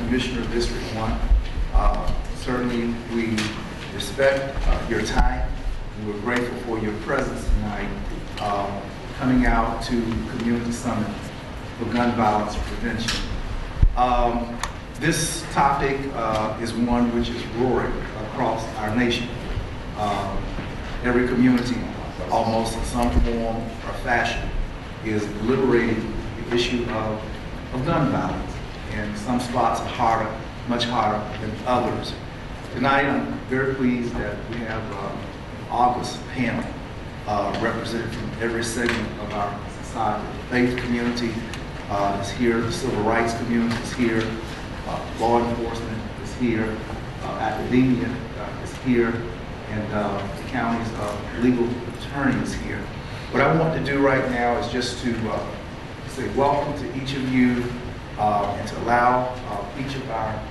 Commissioner of District 1. Certainly, we respect your time. We're grateful for your presence tonight, coming out to Community Summit for Gun Violence Prevention. This topic is one which is roaring across our nation. Every community, almost in some form or fashion, is liberating the issue of gun violence. And some spots are harder, much harder than others. Tonight, I'm very pleased that we have an august panel represented from every segment of our society. The faith community is here, the civil rights community is here, law enforcement is here, academia is here, and the county's legal attorney is here. What I want to do right now is just to say welcome to each of you and to allow each of our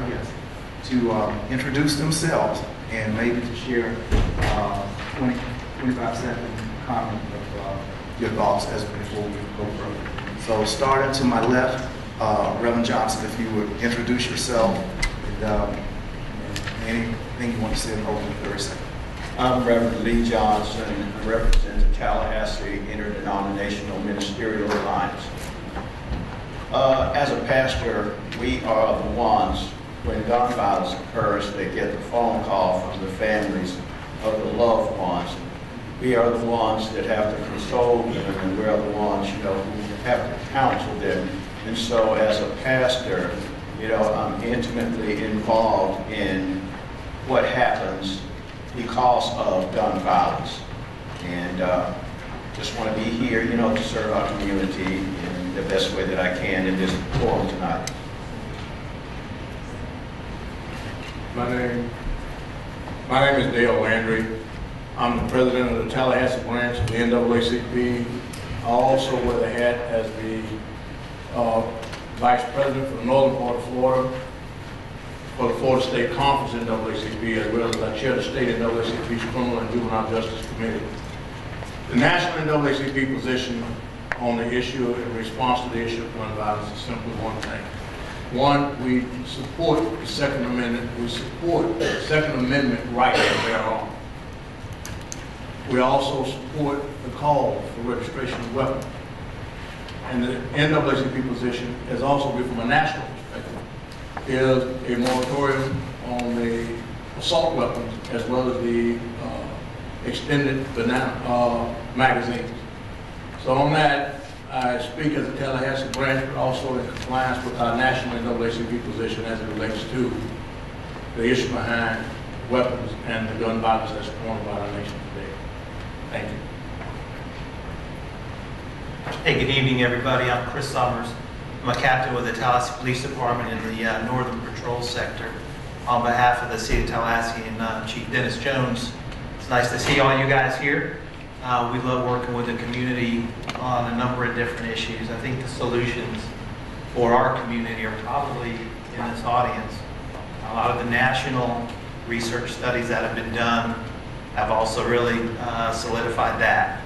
guests to introduce themselves and maybe to share 25-second comment of your thoughts as before we go further. So starting to my left, Reverend Johnson, if you would introduce yourself and anything you want to say in opening 30 seconds. I'm Reverend Lee Johnson. I represent the Tallahassee Interdenominational Ministerial Alliance. As a pastor, we are the ones, when gun violence occurs, they get the phone call from the families of the loved ones. We are the ones that have to console them, and we're the ones, who have to counsel them. And so as a pastor, I'm intimately involved in what happens because of gun violence. And just want to be here, to serve our community in the best way that I can in this forum tonight. My name is Dale Landry. I'm the president of the Tallahassee branch of the NAACP. I also wear the hat as the vice president for the northern part of Florida for the Florida State Conference NAACP, as well as I chair the state NAACP's Criminal and Juvenile Justice Committee. The national NAACP position on the issue in response to the issue of gun violence is simply one thing. One, we support the Second Amendment. We support the Second Amendment right thereon. We also support the call for registration of weapons. And the NAACP position is also, from a national perspective, is a moratorium on the assault weapons as well as the extended banana magazines. So on that, I speak as a Tallahassee branch, but also in compliance with our national NAACP position as it relates to the issue behind weapons and the gun violence that's going on by our nation today. Thank you. Hey, good evening, everybody. I'm Chris Summers. I'm a captain with the Tallahassee Police Department in the Northern Patrol Sector. On behalf of the City of Tallahassee and Chief Dennis Jones, it's nice to see all you guys here. We love working with the community on a number of different issues. I think the solutions for our community are probably in this audience. A lot of the national research studies that have been done have also really solidified that.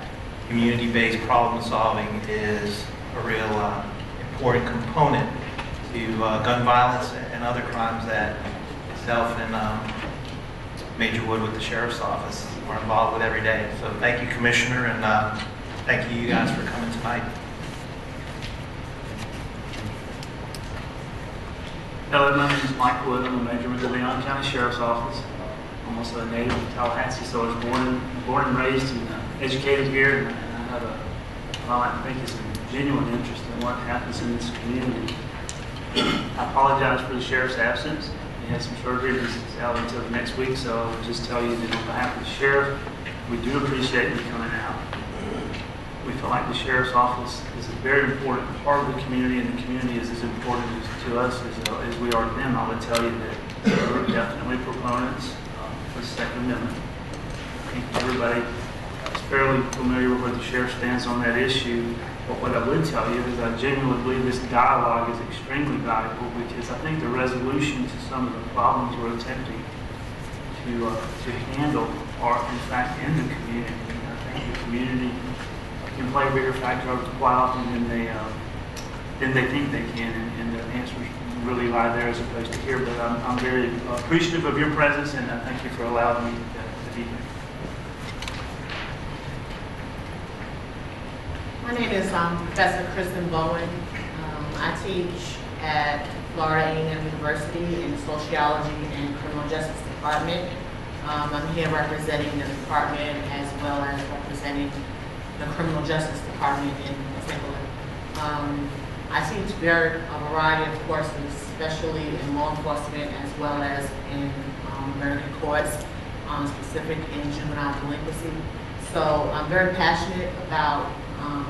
Community-based problem solving is a real important component to gun violence and other crimes that myself and Major Wood with the Sheriff's Office are involved with every day. So thank you, Commissioner, and thank you guys for coming tonight. Hello, my name is Mike Wood. I'm a major with the Leon County Sheriff's Office. I'm also a native of Tallahassee, so I was born and raised and educated here, and I have I think it's a genuine interest in what happens in this community. I apologize for the sheriff's absence. He had some surgery and he's out until next week, so I'll just tell you that on behalf of the sheriff, we do appreciate you coming out. We feel like the sheriff's office is a very important part of the community, and the community is as important to us as we are to them. I would tell you that we're definitely proponents of the Second Amendment. I think everybody is fairly familiar with where the sheriff stands on that issue. But what I would tell you is I genuinely believe this dialogue is extremely valuable, because I think the resolution to some of the problems we're attempting to handle are in fact in the community. I think the community can play a bigger factor quite often than they think they can, and the answers really lie there as opposed to here. But I'm very appreciative of your presence, and thank you for allowing me to be here. My name is Professor Kristen Bowen. I teach at Florida A&M University in the Sociology and Criminal Justice Department. I'm here representing the department as well as representing the Criminal Justice Department in particular. I teach a variety of courses, especially in law enforcement as well as in American courts, specific in juvenile delinquency. So I'm very passionate about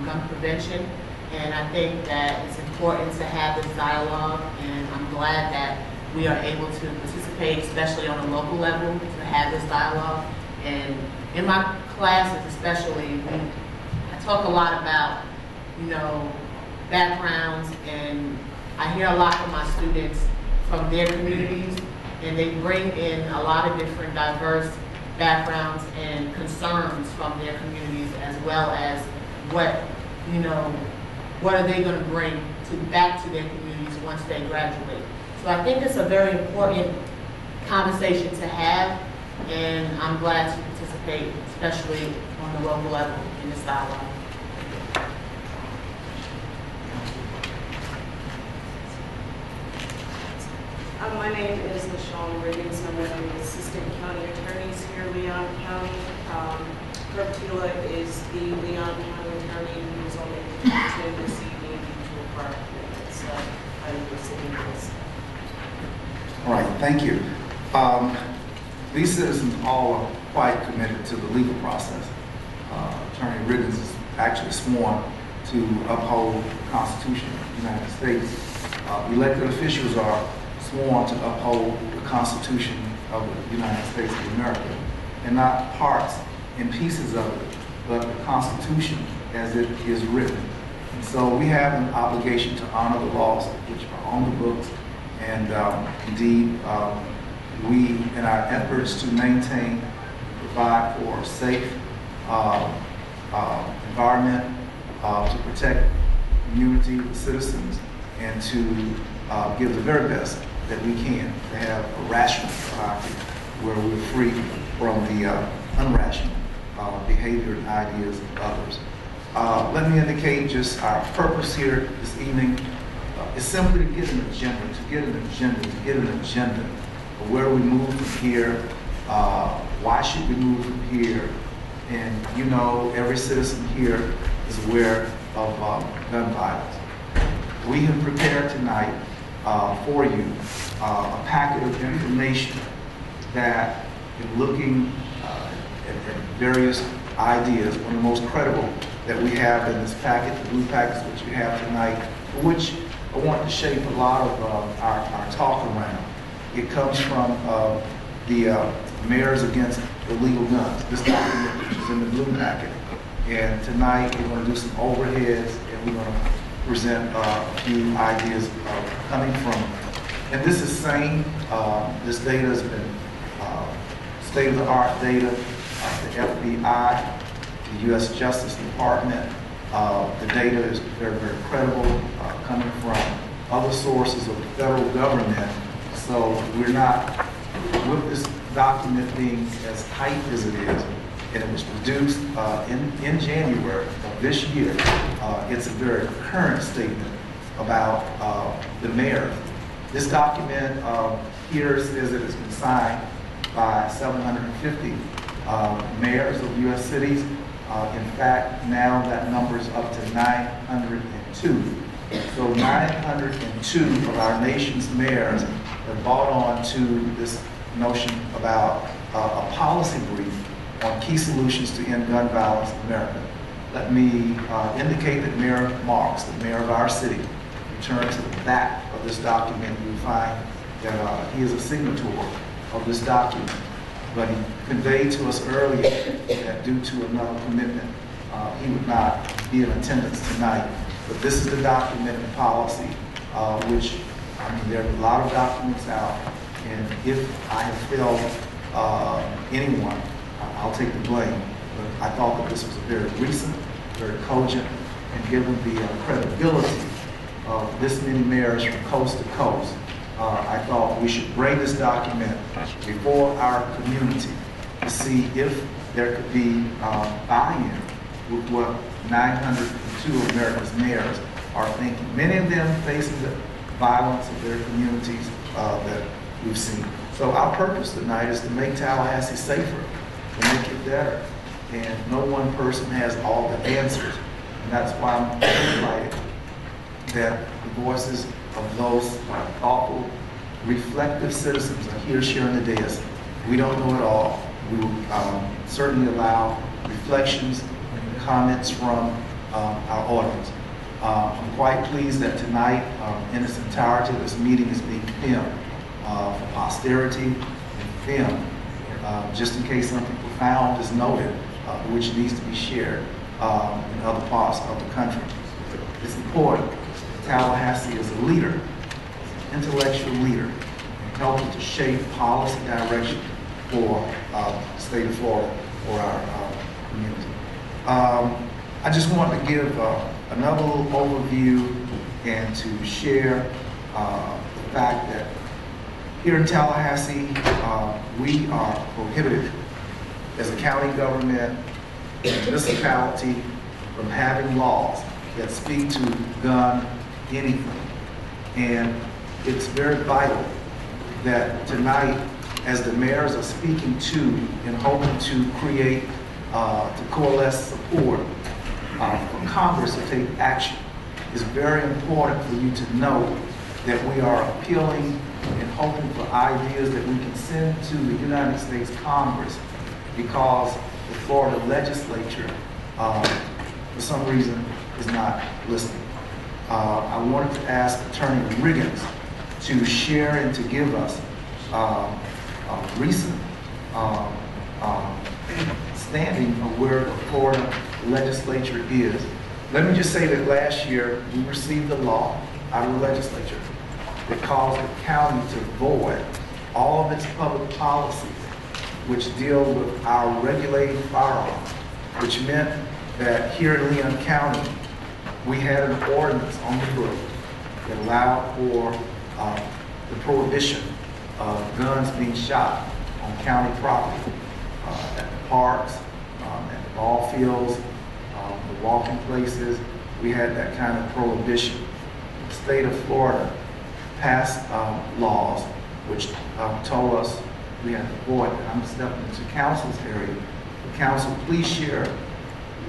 gun prevention, and I think that it's important to have this dialogue, and I'm glad that we are able to participate, especially on a local level, to have this dialogue. And in my classes especially, I talk a lot about, backgrounds, and I hear a lot from my students from their communities, and they bring in a lot of different diverse backgrounds and concerns from their communities, as well as what are they going to bring back to their communities once they graduate. So I think it's a very important conversation to have, and I'm glad to participate, especially on the local level in this dialogue. My name is LaShawn Riggins. I'm one of the assistant county attorneys here in Leon County. Herb Tila is the Leon County attorney who is only attending this evening due to a prior commitment. So I will be sitting this. All right, thank you. These citizens all are quite committed to the legal process. Attorney Riggins is actually sworn to uphold the Constitution of the United States. Elected officials are sworn to uphold the Constitution of the United States of America, and not parts and pieces of it, but the Constitution as it is written. And so we have an obligation to honor the laws which are on the books, and indeed, we, in our efforts to maintain, provide for a safe environment, to protect community, the citizens, and to give the very best that we can to have a rational society where we're free from the unrational behavior and ideas of others. Let me indicate just our purpose here this evening is simply to get an agenda, of where we move from here, why should we move from here, and every citizen here is aware of gun violence. We have prepared tonight for you a packet of information that, in looking at various ideas, one of the most credible that we have in this packet, the blue packets which you have tonight, which I want to shape a lot of our talk around. It comes from the Mayors Against Illegal Guns, this document which is in the blue packet. And tonight we're going to do some overheads, and we're going to present a few ideas coming from it. And this is same, this data has been state-of-the-art data, the FBI, the U.S. Justice Department. The data is very, very credible, coming from other sources of the federal government. So we're not, with this document being as tight as it is, and it was produced in January of this year, it's a very current statement about the mayor. This document here says it has been signed by 750 mayors of U.S. cities. In fact, now that number is up to 902. So 902 of our nation's mayors have bought on to this notion about a policy brief on key solutions to end gun violence in America. Let me indicate that Mayor Marks, the mayor of our city, turn to the back of this document, you'll find that he is a signatory of this document. But he conveyed to us earlier that due to another commitment, he would not be in attendance tonight. But this is the document and policy, which, there are a lot of documents out, and if I have failed anyone, I'll take the blame. But I thought that this was a very recent, very cogent, and given the credibility of this many mayors from coast to coast, we should bring this document before our community to see if there could be buy-in with what 902 of America's mayors are thinking. Many of them facing the violence of their communities that we've seen. So our purpose tonight is to make Tallahassee safer, to make it better. And no one person has all the answers. And that's why I'm delighted that the voices of those thoughtful, reflective citizens are here sharing the dais. We don't know it all. We will certainly allow reflections and comments from our audience. I'm quite pleased that tonight, in its entirety, this meeting is being filmed for posterity and filmed, just in case something profound is noted, which needs to be shared in other parts of the country. It's important. Tallahassee is a leader, an intellectual leader, in helping to shape policy direction for the state of Florida, for our community. I just want to give another little overview and to share the fact that here in Tallahassee, we are prohibited as a county government and municipality from having laws that speak to gun anything. And it's very vital that tonight, as the mayors are speaking to and hoping to create, to coalesce support for Congress to take action, it's very important for you to know that we are appealing and hoping for ideas that we can send to the United States Congress, because the Florida legislature, for some reason, is not listening. I wanted to ask Attorney Riggins to share and to give us recent standing of where the Florida legislature is. Let me just say that last year we received a law out of the legislature that caused the county to void all of its public policies which deal with our regulating firearms, which meant that here in Leon County we had an ordinance on the book that allowed for the prohibition of guns being shot on county property, at the parks, at the ball fields, the walking places. We had that kind of prohibition. The state of Florida passed laws which told us we had to void it. I'm stepping into council's area. The council, please share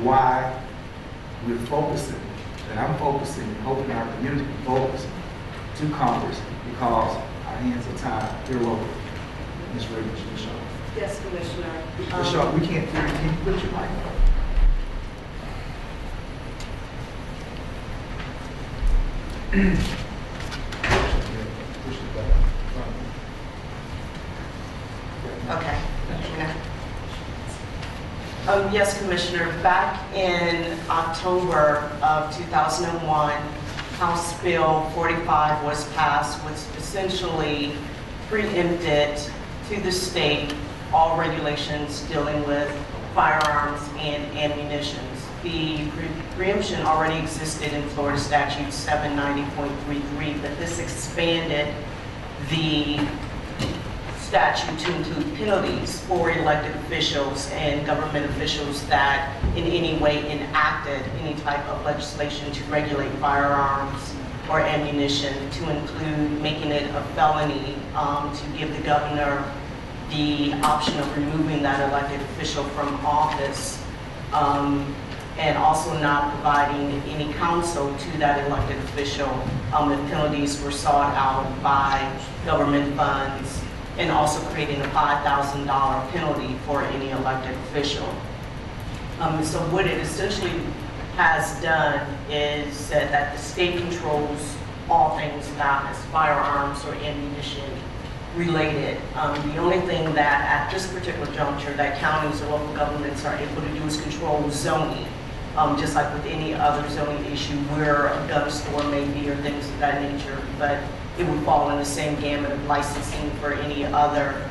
why we're focusing, and I'm focusing, and hoping our community can focus to Congress, because our hands are tied here locally. Ms. Ravens, Ms. Shaw. Yes, Commissioner. Ms. Shaw, we can't hear you. Can you put your mic on? Okay. Yes, Commissioner. Back in October of 2001, House Bill 45 was passed, which essentially preempted to the state all regulations dealing with firearms and ammunition. The preemption already existed in Florida Statute 790.33, but this expanded the statute to include penalties for elected officials and government officials that in any way enacted any type of legislation to regulate firearms or ammunition, to include making it a felony, to give the governor the option of removing that elected official from office, and also not providing any counsel to that elected official if penalties were sought out by government funds, and also creating a $5,000 penalty for any elected official. So what it essentially has done is said that the state controls all things that is firearms or ammunition related. The only thing that at this particular juncture that counties or local governments are able to do is control zoning. Just like with any other zoning issue where a gun store may be or things of that nature, but it would fall in the same gamut of licensing for any other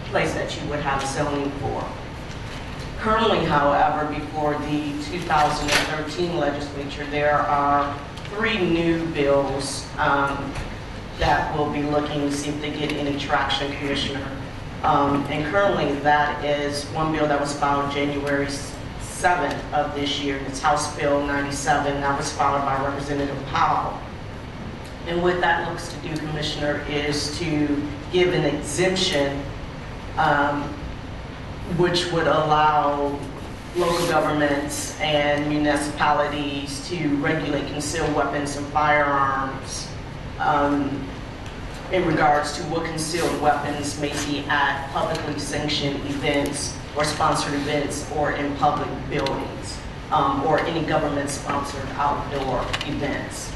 place that you would have zoning for. Currently, however, before the 2013 legislature, there are 3 new bills that will be looking to see if they get any traction, Commissioner. And currently, that is one bill that was filed January 7th of this year. It's House Bill 97. That was filed by Representative Powell. And what that looks to do, Commissioner, is to give an exemption which would allow local governments and municipalities to regulate concealed weapons and firearms in regards to what concealed weapons may be at publicly sanctioned events or sponsored events or in public buildings or any government-sponsored outdoor events.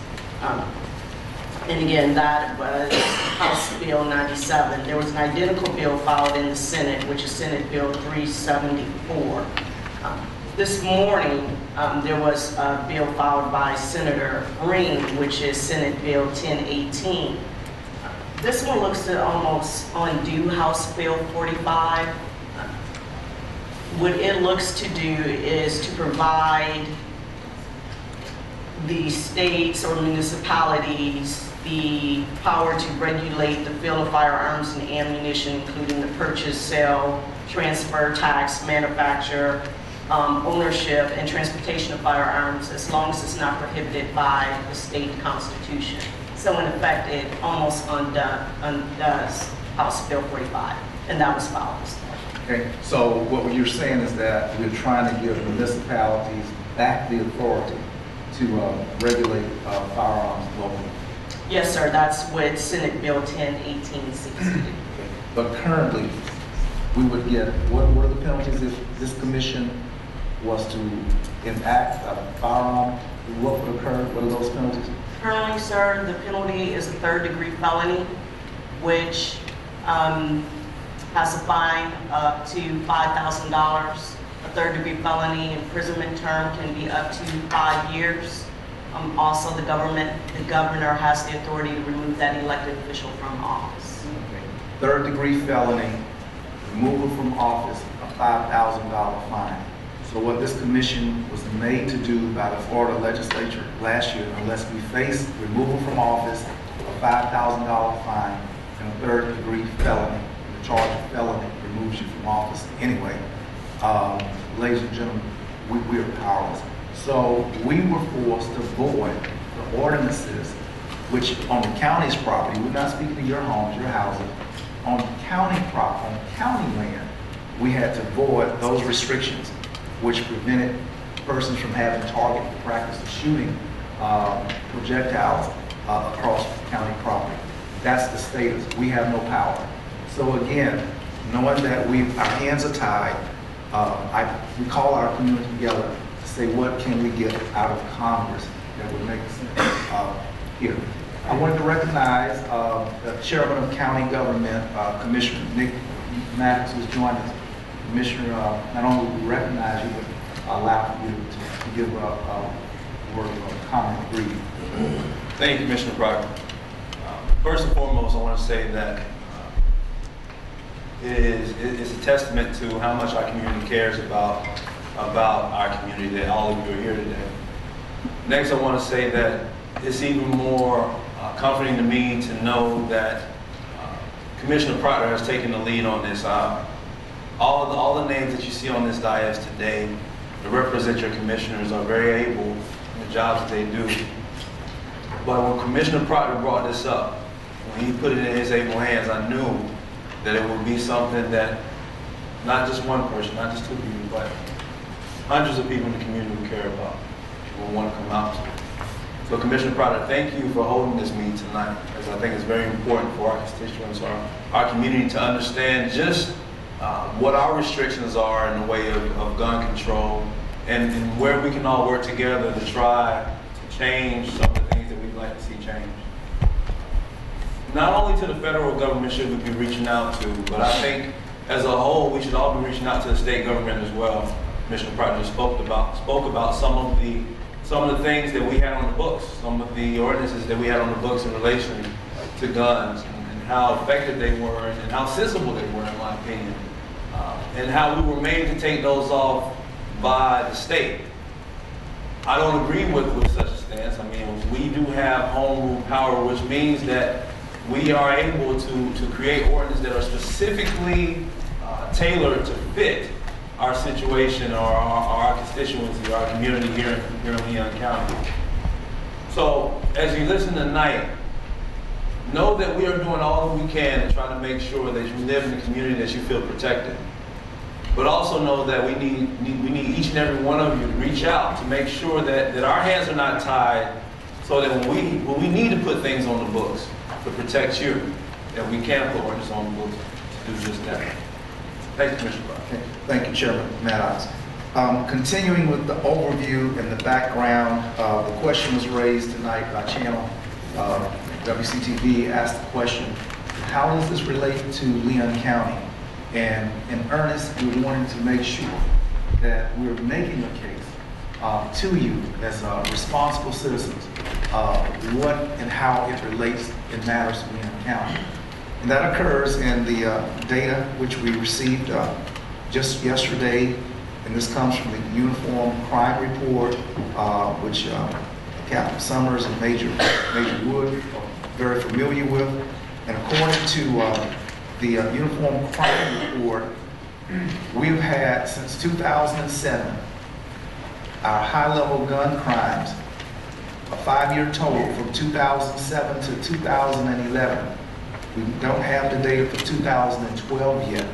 And again, that was House Bill 97. There was an identical bill filed in the Senate, which is Senate Bill 374. This morning, there was a bill filed by Senator Green, which is Senate Bill 1018. This one looks to almost undo House Bill 45. What it looks to do is to provide the states or municipalities the power to regulate the field of firearms and ammunition, including the purchase, sale, transfer, tax, manufacture, ownership, and transportation of firearms, as long as it's not prohibited by the state constitution. So in effect, it almost undoes House Bill 45, and that was filed this morning. Okay, so what you're saying is that we're trying to give municipalities back the authority to regulate firearms locally. Yes, sir, that's what Senate Bill 1018 succeeded. But currently, we would get, what are the penalties if this commission was to enact a firearm? What would occur? What are those penalties? Currently, sir, the penalty is a third-degree felony, which has a fine up to $5,000. A third-degree felony imprisonment term can be up to 5 years. Also, the governor has the authority to remove that elected official from office. Okay. Third-degree felony, removal from office, a $5,000 fine. So what this commission was made to do by the Florida legislature last year, unless we face removal from office, a $5,000 fine, and a third-degree felony, the charge of felony removes you from office anyway. Ladies and gentlemen, we are powerless. So we were forced to void the ordinances, which on the county's property, we're not speaking to your homes, your houses, on county property, on county land, we had to void those restrictions, which prevented persons from having target practice of shooting projectiles across county property. That's the status. We have no power. So again, knowing that our hands are tied, we call our community together to say what can we get out of Congress that would make sense here. I wanted to recognize the Chairman of County Government, Commissioner Nick Maddox, who's joined us. Commissioner, not only will we recognize you, but allow you to give a word of comment and greeting. Thank you, Commissioner Proctor. First and foremost, I want to say that it's a testament to how much our community cares about our community that all of you are here today. Next, I want to say that it's even more comforting to me to know that Commissioner Proctor has taken the lead on this. All the names that you see on this dais today that represent your commissioners are very able in the jobs that they do. But when Commissioner Proctor brought this up, when he put it in his able hands, I knew that it would be something that not just one person, not just two people, but hundreds of people in the community would care about, will want to come out to. So Commissioner Proctor, thank you for holding this meeting tonight, because I think it's very important for our constituents, our community to understand just what our restrictions are in the way of gun control and where we can all work together to try to change some of the things that we'd like to see changed. Not only to the federal government should we be reaching out to, but I think as a whole we should all be reaching out to the state government as well. Commissioner Proctor spoke about some of the things that we had on the books, some of the ordinances that we had on the books in relation to guns and how effective they were and how sensible they were, in my opinion, and how we were made to take those off by the state. I don't agree with such a stance. I mean, we do have home rule power, which means that we are able to create ordinances that are specifically tailored to fit our situation or our constituency, our community here in Leon County. So as you listen tonight, know that we are doing all that we can to try to make sure that you live in a community that you feel protected. But also know that we need each and every one of you to reach out to make sure that our hands are not tied, so that when we need to put things on the books to protect you, that we can put ordinance on the books to do just that. Thank you, Commissioner Brown. Okay. Thank you, Chairman Maddox. Continuing with the overview and the background, the question was raised tonight by channel WCTV asked the question, how does this relate to Leon County? And in earnest, we wanted to make sure that we're making a case to you as responsible citizens, what and how it relates in matters to Leon County. And that occurs in the data which we received just yesterday, and this comes from the Uniform Crime Report, which Captain Summers and Major Wood are very familiar with. And according to the Uniform Crime Report, we've had since 2007, our high-level gun crimes, a 5-year total from 2007 to 2011. We don't have the data for 2012 yet,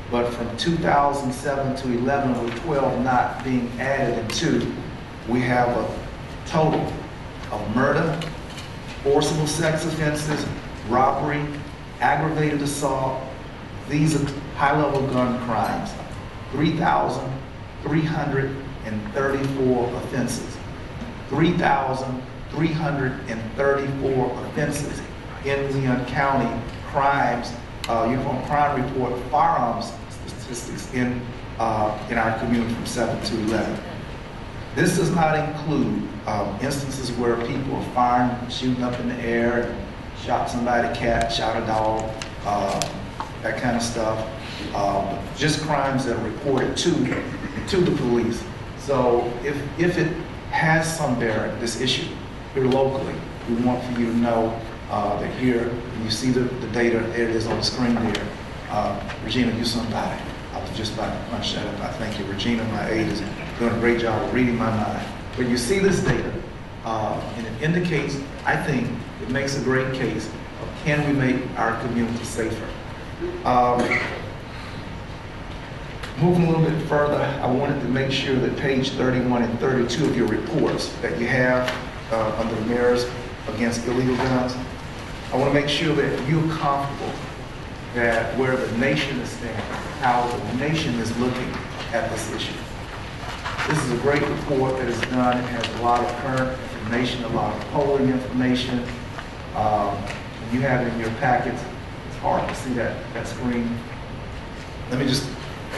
but from 2007 to 11, with 12 not being added into, we have a total of murder, forcible sex offenses, robbery, aggravated assault. These are high-level gun crimes, 3,334 offenses. 3,334 offenses in Leon County crimes, Uniform Crime Report, firearms statistics in our community from 7 to 11. This does not include instances where people are firing, shooting up in the air, shot somebody, shot a dog, that kind of stuff. Just crimes that are reported to the police. So if it has some bearing, this issue here locally, we want for you to know that here, when you see the data, there it is on the screen there. Regina, you're somebody. I was just about to punch that up. I thank you. Regina, my aide, is doing a great job of reading my mind. But you see this data, and it indicates, I think, it makes a great case of can we make our community safer. Moving a little bit further, I wanted to make sure that page 31 and 32 of your reports that you have under the Mayors Against Illegal Guns, I want to make sure that you're comfortable that where the nation is standing, how the nation is looking at this issue. This is a great report that is done. It has a lot of current information, a lot of polling information. When you have it in your packets, it's hard to see that screen. Let me just, a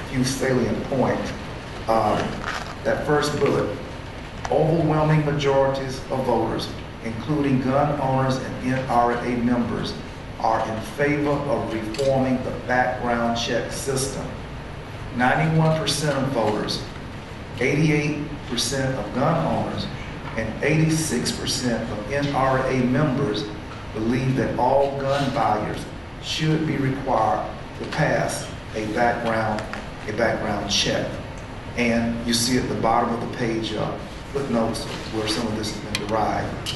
few salient points. That first bullet, overwhelming majorities of voters, including gun owners and NRA members, are in favor of reforming the background check system. 91% of voters, 88% of gun owners, and 86% of NRA members believe that all gun buyers should be required to pass a background check. And you see at the bottom of the page footnotes where some of this has been derived.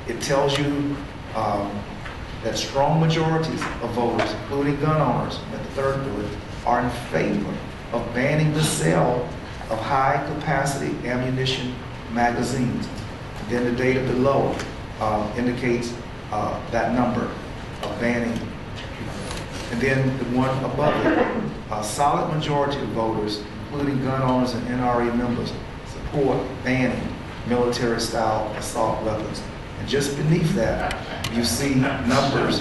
It tells you that strong majorities of voters, including gun owners, at the third bullet, are in favor of banning the sale of high-capacity ammunition magazines. And then the data below indicates that number of banning. And then the one above it, a solid majority of voters, including gun owners and NRA members, support banning military-style assault weapons. And just beneath that, you see numbers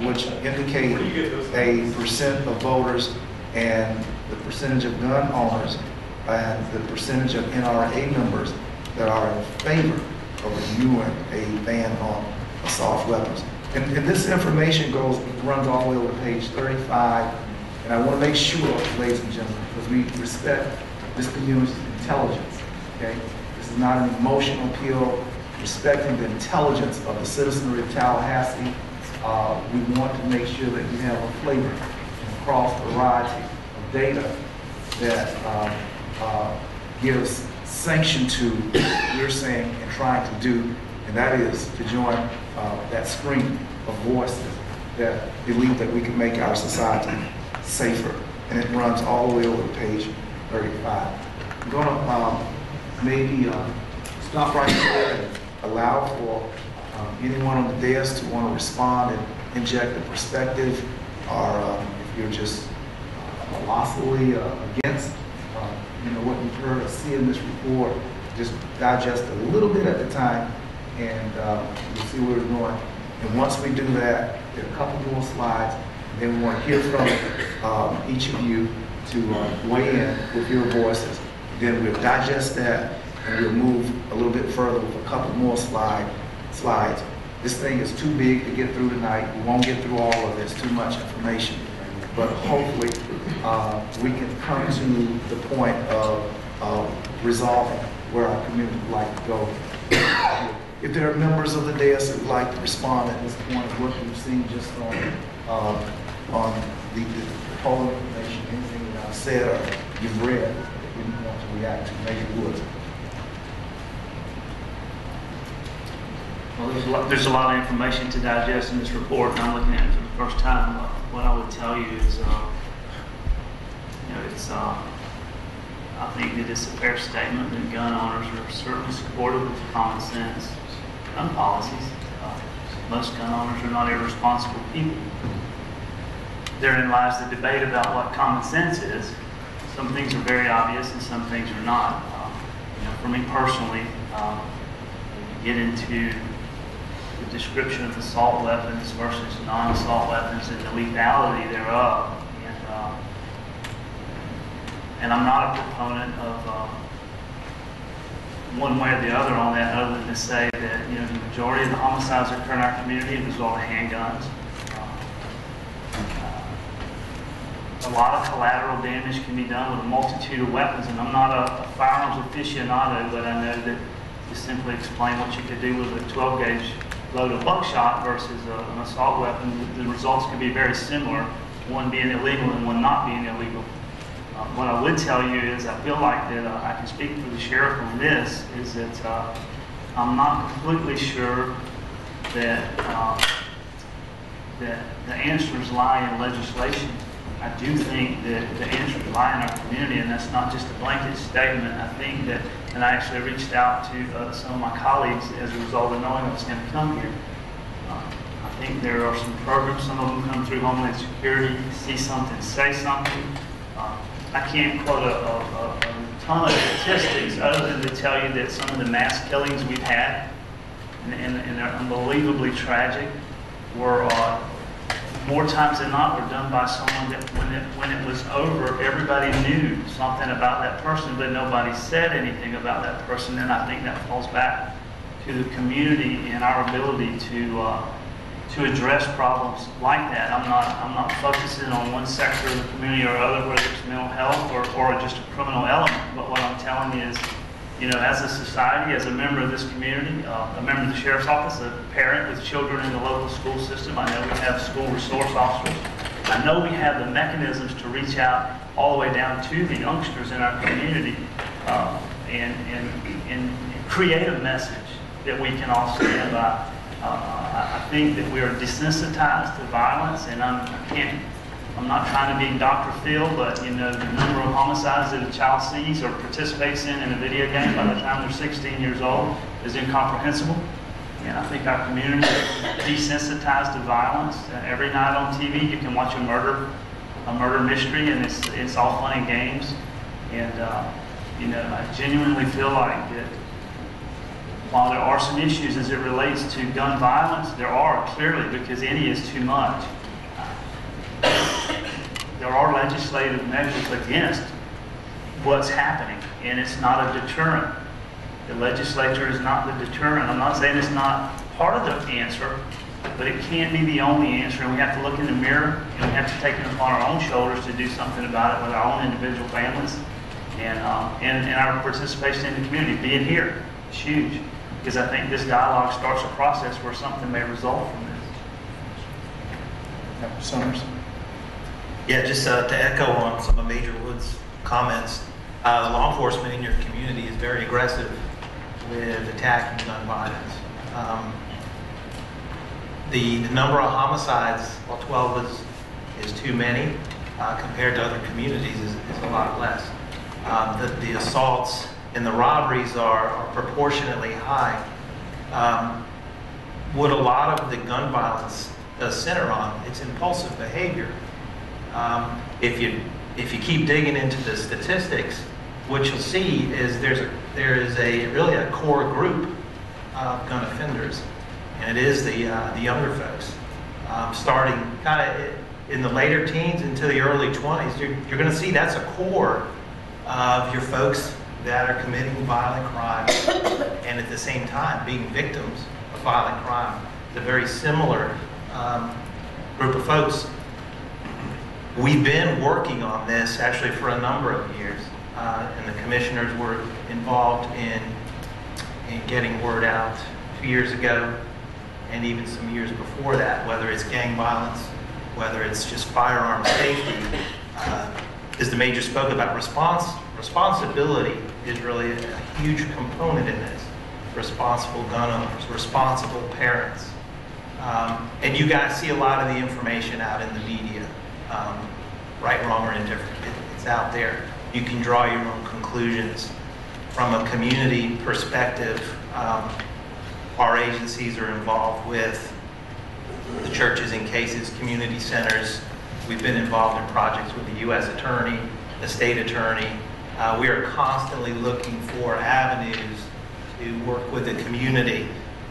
which indicate a percent of voters and the percentage of gun owners and the percentage of NRA members that are in favor of renewing a ban on assault weapons. And this information runs all the way over to page 35. And I want to make sure, ladies and gentlemen, because we respect this community's intelligence, okay? This is not an emotional appeal. respecting the intelligence of the citizenry of Tallahassee. We want to make sure that you have a flavor and cross variety of data that gives sanction to what we're saying and trying to do, and that is to join that stream of voices that believe that we can make our society safer. And it runs all the way over to page 35. I'm going to maybe stop right there and allow for anyone on the dais to want to respond and inject a perspective, or if you're just colossally against what you've heard or see in this report, just digest a little bit at a time, and you'll see where we're going. And once we do that, there are a couple more slides, and then we want to hear from each of you to weigh in with your voices. Then we'll digest that, and we'll move a little bit further with a couple more slides. This thing is too big to get through tonight. We won't get through all of this, too much information. But hopefully, we can come to the point of resolving where our community would like to go. If there are members of the dais that would like to respond at this point of what you've seen just on the polling information, anything that I've said or you've read that you want to react to, maybe would. Well, there's a lot of information to digest in this report, and I'm looking at it for the first time. What I would tell you is, I think that it's a fair statement that gun owners are certainly supportive of common sense gun policies. Most gun owners are not irresponsible people. Therein lies the debate about what common sense is. Some things are very obvious and some things are not. For me personally, get into the description of assault weapons versus non-assault weapons and the lethality thereof. And I'm not a proponent of one way or the other on that, other than to say that the majority of the homicides that occur in our community are the result of handguns. A lot of collateral damage can be done with a multitude of weapons, and I'm not a firearms aficionado, but I know that to simply explain what you could do with a 12-gauge load of buckshot versus an assault weapon, the results could be very similar, one being illegal and one not being illegal. What I would tell you is I feel like that I can speak for the sheriff on this, is that I'm not completely sure that that the answers lie in legislation. I do think that the answers lie in our community, and that's not just a blanket statement. I think that, and I actually reached out to some of my colleagues as a result of knowing I was going to come here. I think there are some programs, some of them come through Homeland Security, see something, say something. I can't quote a ton of statistics other than to tell you that some of the mass killings we've had, and they're unbelievably tragic, were more times than not were done by someone that when it was over, everybody knew something about that person, but nobody said anything about that person. And I think that falls back to the community and our ability to address problems like that. I'm not focusing on one sector of the community or other, whether it's mental health or just a criminal element. But what I'm telling you is, as a society, as a member of this community, a member of the sheriff's office, a parent with children in the local school system, I know we have school resource officers. I know we have the mechanisms to reach out all the way down to the youngsters in our community and create a message that we can all stand by. I think that we are desensitized to violence, and I'm not trying to be Dr. Phil, but the number of homicides that a child sees or participates in a video game by the time they're 16 years old is incomprehensible. And I think our community is desensitized to violence. Every night on TV, you can watch a murder mystery, and it's all fun and games. And I genuinely feel like that. While there are some issues as it relates to gun violence, there are clearly, because any is too much. There are legislative measures against what's happening, and it's not a deterrent. The legislature is not the deterrent. I'm not saying it's not part of the answer, but it can't be the only answer, and we have to look in the mirror, and we have to take it upon our own shoulders to do something about it with our own individual families and our participation in the community. Being here is huge. because I think this dialogue starts a process where something may result from this. Summers? Yeah, just to echo on some of Major Wood's comments, the law enforcement in your community is very aggressive with attacking gun violence. The number of homicides, while 12 is too many, compared to other communities is a lot less. The assaults and the robberies are proportionately high. What a lot of the gun violence does center on, it's impulsive behavior. If you keep digging into the statistics, what you'll see is there is really a core group of gun offenders, and it is the younger folks, starting kind of in the later teens into the early 20s. You're going to see that's a core of your folks that are committing violent crime and at the same time being victims of violent crime. It's a very similar group of folks. We've been working on this actually for a number of years, and the commissioners were involved in getting word out 2 years ago and even some years before that, whether it's gang violence, whether it's just firearm safety. As the Major spoke about, responsibility is really a huge component in this. Responsible gun owners, responsible parents. And you guys see a lot of the information out in the media, right, wrong, or indifferent. It's out there. You can draw your own conclusions. From a community perspective, our agencies are involved with the churches in cases, community centers. We've been involved in projects with the U.S. Attorney, the state attorney. We are constantly looking for avenues to work with the community.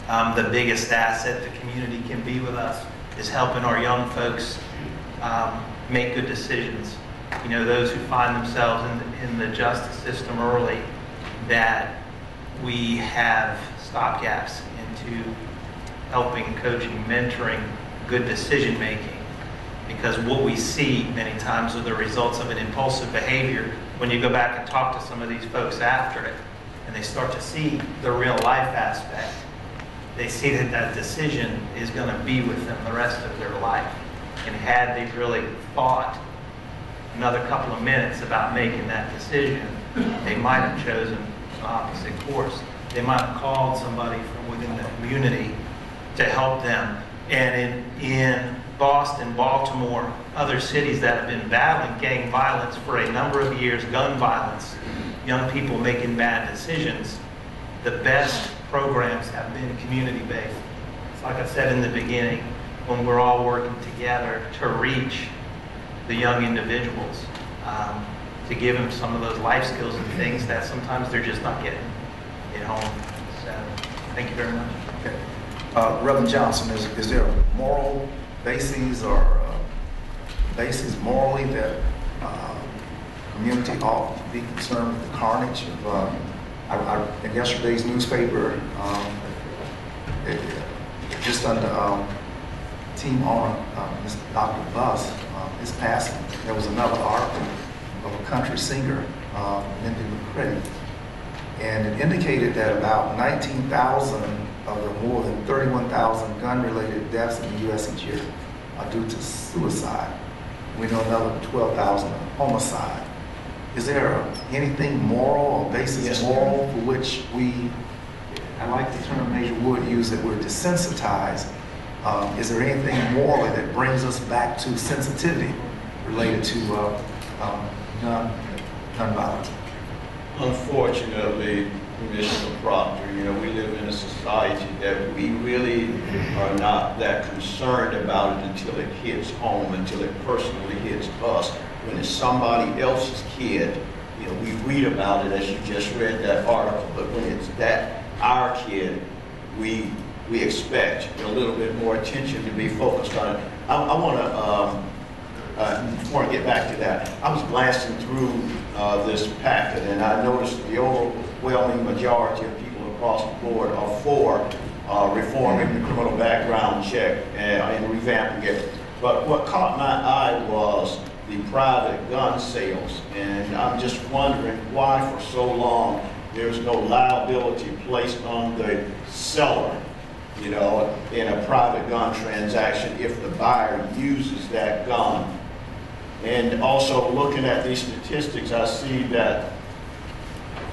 The biggest asset the community can be with us is helping our young folks make good decisions. You know, those who find themselves in the justice system early, that we have stopgaps into helping, coaching, mentoring, good decision making. Because what we see many times are the results of an impulsive behavior. When you go back and talk to some of these folks after it, and they start to see the real life aspect, they see that that decision is going to be with them the rest of their life. And had they really thought another couple of minutes about making that decision, they might have chosen the opposite course. They might have called somebody from within the community to help them. And in Boston, Baltimore, other cities that have been battling gang violence for a number of years, gun violence, young people making bad decisions, the best programs have been community-based. It's like I said in the beginning, when we're all working together to reach the young individuals, to give them some of those life skills and things that sometimes they're just not getting at home. So, thank you very much. Okay. Reverend Johnson, is there a moral basis or basis morally that community ought to be concerned with the carnage of, in yesterday's newspaper, just under Team Honor, Mr. Dr. Buss, his passing, there was another article of a country singer, Mindy McCready, and it indicated that about 19,000 of the more than 31,000 gun-related deaths in the U.S. each year are due to suicide. We know another 12,000 are homicide. Is there anything moral or basis moral for which I like the term Major Wood used, that we're desensitized? Is there anything morally that brings us back to sensitivity related to gun violence? Unfortunately, Commissioner Proctor, we live in a society that we really are not that concerned about it until it hits home, until it personally hits us. When it's somebody else's kid, we read about it as you just read that article, but when it's our kid, we expect a little bit more attention to be focused on it. I want to get back to that. I was glancing through this packet, and I noticed the overwhelming majority of people across the board are for reforming the criminal background check and revamping it. But what caught my eye was the private gun sales, and I'm just wondering why for so long There's no liability placed on the seller, you know, in a private gun transaction if the buyer uses that gun. And also looking at these statistics, I see that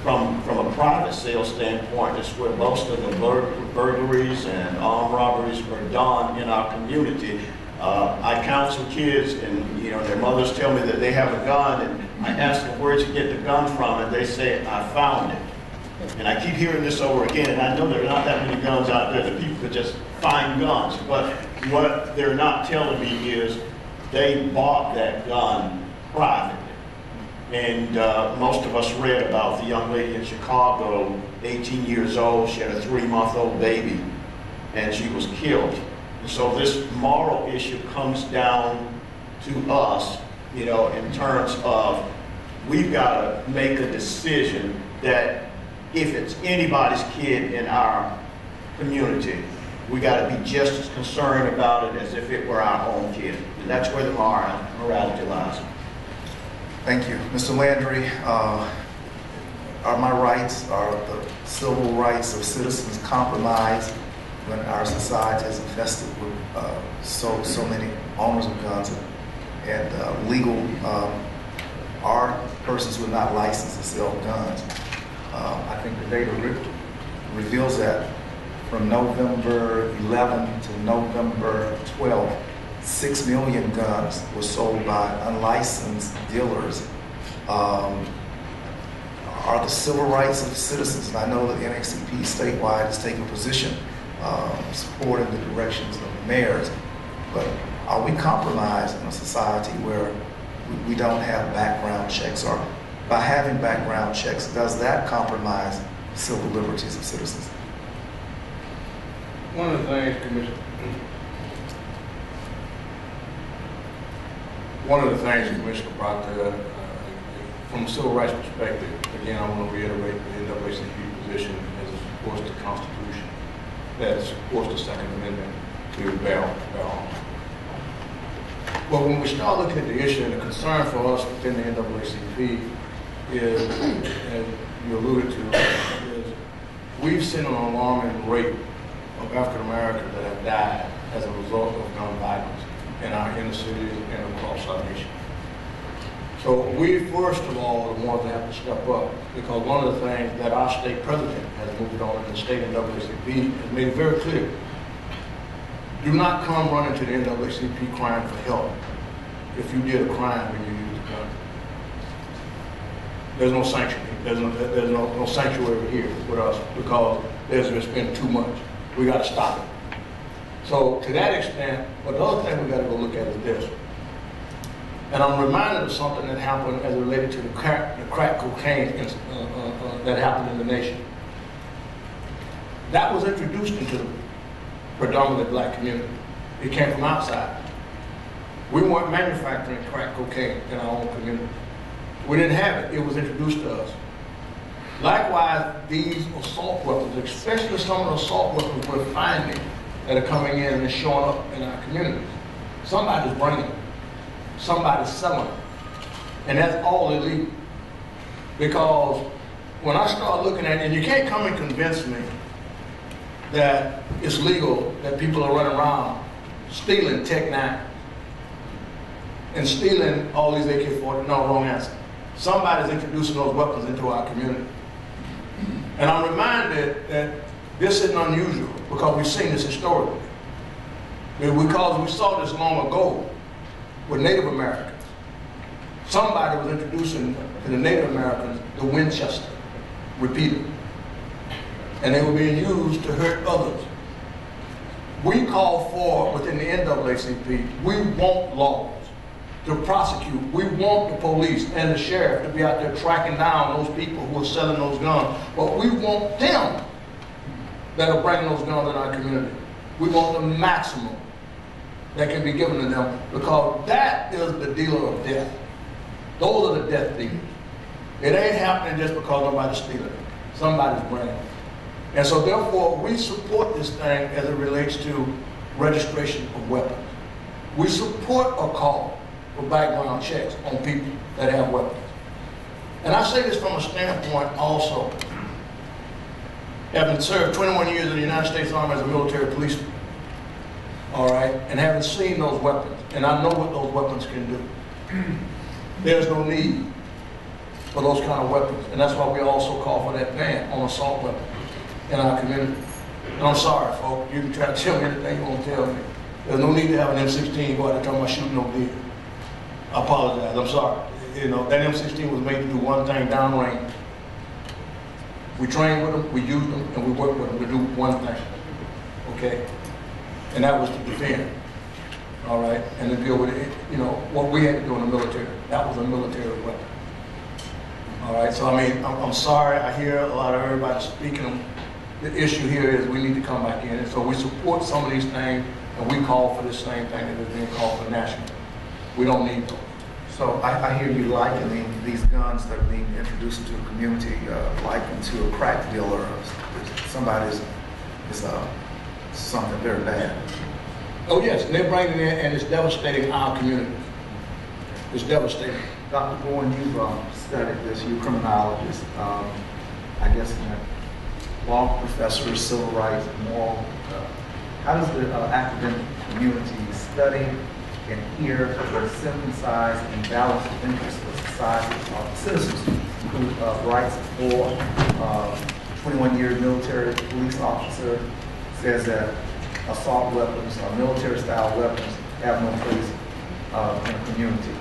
from a private sale standpoint, it's where most of the burglaries and armed robberies are done in our community. I counsel kids, and you know, their mothers tell me that they have a gun, and I ask them, where'd you get the gun from? And they say, I found it. And I keep hearing this over again, and I know there are not that many guns out there that people could just find guns, but what they're not telling me is they bought that gun privately. And most of us read about the young lady in Chicago, 18 years old, she had a 3-month-old baby, and she was killed. And so this moral issue comes down to us, you know, in terms of we've got to make a decision that if it's anybody's kid in our community, we got to be just as concerned about it as if it were our own kid. And that's where the morality lies. Thank you. Mr. Landry, are my rights, are the civil rights of citizens compromised when our society is infested with so many owners of guns and legal are persons who are not licensed to sell guns? I think the data reveals that from November 11 to November 12, 6 million guns were sold by unlicensed dealers. Are the civil rights of citizens, and I know that the NAACP statewide has taken a position supporting the directions of the mayors, but are we compromised in a society where we don't have background checks? Or by having background checks, does that compromise civil liberties of citizens? One of the things, Commissioner, Proctor, from a civil rights perspective, again, I want to reiterate the NAACP position as it supports the Constitution, that supports the Second Amendment to bear arms. But when we start looking at the issue, and the concern for us within the NAACP is, as you alluded to, is we've seen an alarming rate of African Americans that have died as a result of gun violence in our inner cities and across our nation. So we, first of all, are the ones that have to step up, because one of the things that our state president has moved on in the state NAACP has made it very clear. Do not come running to the NAACP crying for help if you did a crime when you used a gun. There's no sanction. There's no sanctuary here with us because there's just been too much. We got to stop it. So to that extent, but the other thing we got to go look at is this. And I'm reminded of something that happened as it related to the crack cocaine that happened in the nation. That was introduced into the predominantly black community. It came from outside. We weren't manufacturing crack cocaine in our own community. We didn't have it. It was introduced to us. Likewise, these assault weapons, especially some of the assault weapons we're finding that are coming in and showing up in our communities, somebody's bringing them. Somebody's selling them. And that's all illegal. Because when I start looking at it, and you can't come and convince me that it's legal that people are running around stealing Tech-9 and stealing all these AK-40. No, wrong answer. Somebody's introducing those weapons into our community. And I'm reminded that this isn't unusual because we've seen this historically. Because we saw this long ago with Native Americans. Somebody was introducing to the Native Americans the Winchester repeater. And they were being used to hurt others. We call for, within the NAACP, we want laws to prosecute. We want the police and the sheriff to be out there tracking down those people who are selling those guns. But we want them that are bringing those guns in our community. We want the maximum that can be given to them, because that is the dealer of death. Those are the death dealers. It ain't happening just because nobody's stealing it. Somebody's bringing it. And so therefore, we support this thing as it relates to registration of weapons. We support a call for background checks on people that have weapons. And I say this from a standpoint also having served 21 years in the United States Army as a military policeman, all right, and having seen those weapons, and I know what those weapons can do. There's no need for those kind of weapons, and that's why we also call for that ban on assault weapons in our community. And I'm sorry, folks, you can try to tell me anything you want to tell me. There's no need to have an M16 go out there talking about shooting no deer. I apologize, I'm sorry. You know, that M16 was made to do one thing downrange. We train with them, we use them, and we work with them to do one thing, okay? And that was to defend, all right? And to deal with it, you know, what we had to do in the military. That was a military weapon. All right, so I mean, I'm sorry, I hear a lot of everybody speaking. The issue here is we need to come back in, and so we support some of these things, and we call for this same thing that is being called for national. We don't need those. So I hear you likening these guns that are being introduced into the community, likened to a crack dealer or somebody is something very bad. Oh yes, and they're bringing it in, and it's devastating our community. It's devastating. Dr. Bowen, you've studied this, you're a criminologist, I guess law professor, civil rights, moral. How does the academic community study and hear the synthesized and balanced interests of society, of citizens, include rights for 21-year military police officer says that assault weapons or military-style weapons have no place in a community.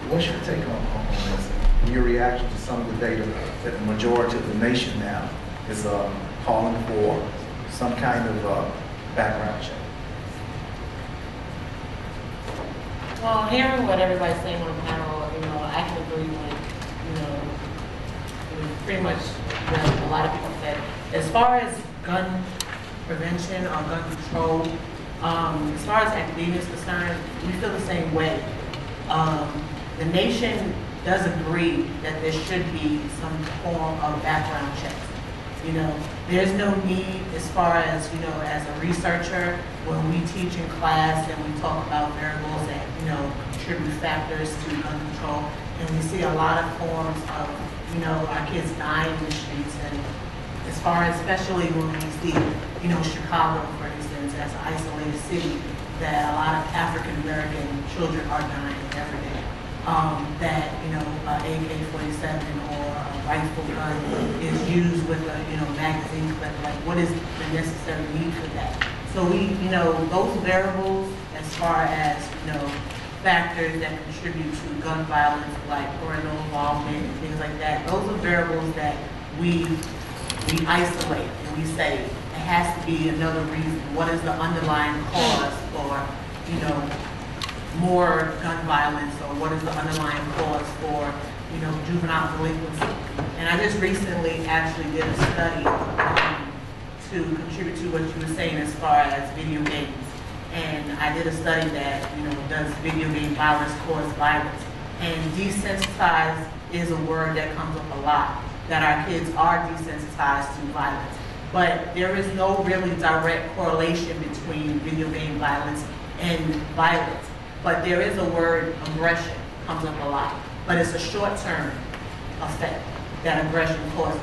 What's your take on this? And your reaction to some of the data that the majority of the nation now is calling for some kind of background check? Well, hearing what everybody's saying on the panel, you know, I can agree with, you know, with pretty much what a lot of people said. As far as gun prevention or gun control, as far as academia is concerned, we feel the same way. The nation does agree that there should be some form of background checks. You know, there's no need as far as, you know, as a researcher, when we teach in class and we talk about variables that, you know, contribute factors to gun control, and we see a lot of forms of, you know, our kids dying in the streets, and as far as, especially when we see, you know, Chicago, for instance, as an isolated city, that a lot of African-American children are dying every day. That, you know, AK-47 or a rifle gun is used with a, you know, magazine clip. Like, what is the necessary need for that? So we, you know, those variables as far as, you know, factors that contribute to gun violence, like parental involvement and things like that, those are variables that we isolate and we say it has to be another reason. What is the underlying cause for, you know, more gun violence, or what is the underlying cause for, you know, juvenile delinquency? And I just recently actually did a study to contribute to what you were saying as far as video games. And I did a study that, you know, does video game violence cause violence? And desensitized is a word that comes up a lot, that our kids are desensitized to violence. But there is no really direct correlation between video game violence and violence. But there is a word, aggression, comes up a lot. But it's a short-term effect that aggression causes.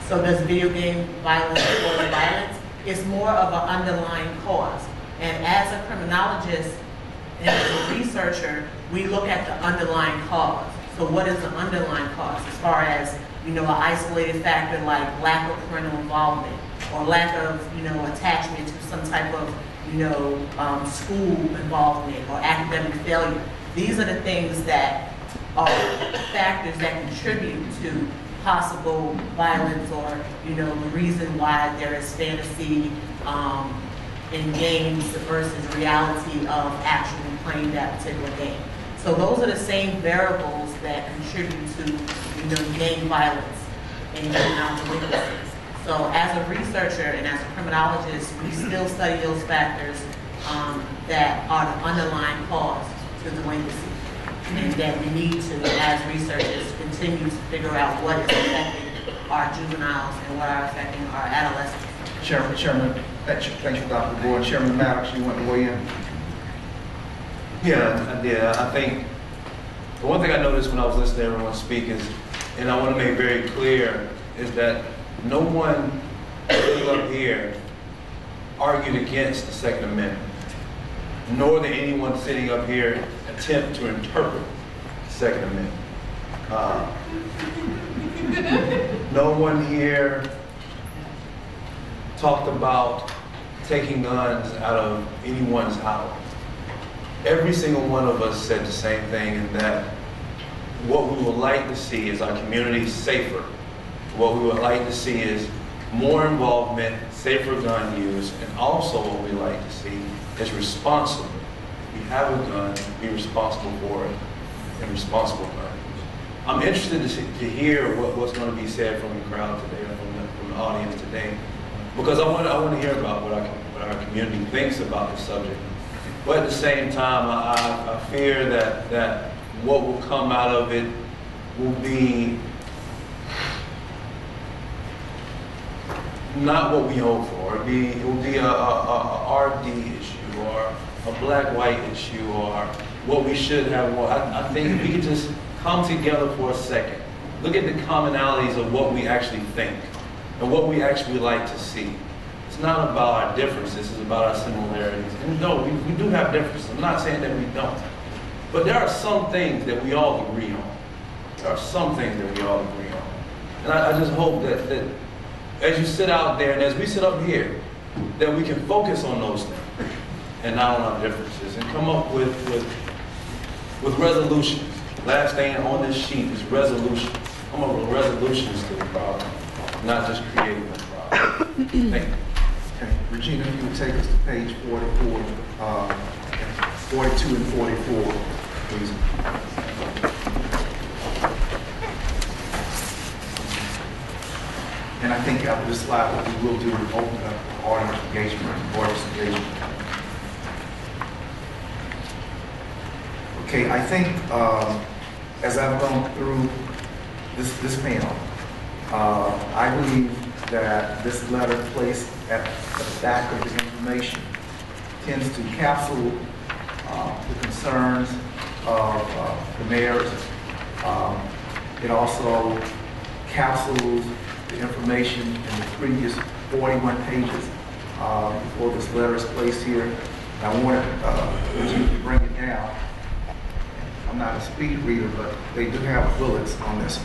So does video game violence cause violence? It's more of an underlying cause. And as a criminologist and as a researcher, we look at the underlying cause. So what is the underlying cause? As far as, you know, an isolated factor like lack of parental involvement, or lack of, you know, attachment to some type of, you know, school involvement or academic failure. These are the things that are factors that contribute to possible violence, or, you know, the reason why there is fantasy in games versus reality of actually playing that particular game. So those are the same variables that contribute to, you know, gang violence and juvenile delinquencies. So as a researcher and as a criminologist, we still study those factors that are the underlying cause to delinquency, and that we need to, as researchers, continue to figure out what is affecting our juveniles and what are affecting our adolescents. Chairman, thank you, Dr. Bowen. Chairman Maddox, you want to weigh in? Yeah, I think the one thing I noticed when I was listening to everyone speak is, and I want to make very clear, is that no one sitting up here argued against the Second Amendment, nor did anyone sitting up here attempt to interpret the Second Amendment. No one here talked about taking guns out of anyone's house. Every single one of us said the same thing, in that what we would like to see is our community safer. What we would like to see is more involvement, safer gun use, and also what we like to see is responsible. If you have a gun, be responsible for it, and responsible gun use. I'm interested to hear what's going to be said from the crowd today, or from the audience today, because I want to hear about what our community thinks about the subject. But at the same time, I fear that what will come out of it will be not what we hope for. It will be a RD issue, or a black-white issue, or what we should have. I think if we could just come together for a second, look at the commonalities of what we actually think and what we actually like to see. It's not about our differences, it's about our similarities. And no, we do have differences. I'm not saying that we don't. But there are some things that we all agree on. There are some things that we all agree on. And I just hope that as you sit out there and as we sit up here, that we can focus on those things and not on our differences, and come up with resolutions. Last thing on this sheet is resolutions. Come up with resolutions to the problem, not just creating the problem. Thank you. Okay, Regina, if you would take us to page 44, 42 and 44, please. And I think after this slide, what we will do is open up audience engagement. Okay, I think as I've gone through this panel, I believe that this letter placed at the back of the information tends to capsule the concerns of the mayors. It also capsules the information in the previous 41 pages before this letter is placed here. And I wanted you to bring it down. I'm not a speed reader, but they do have bullets on this.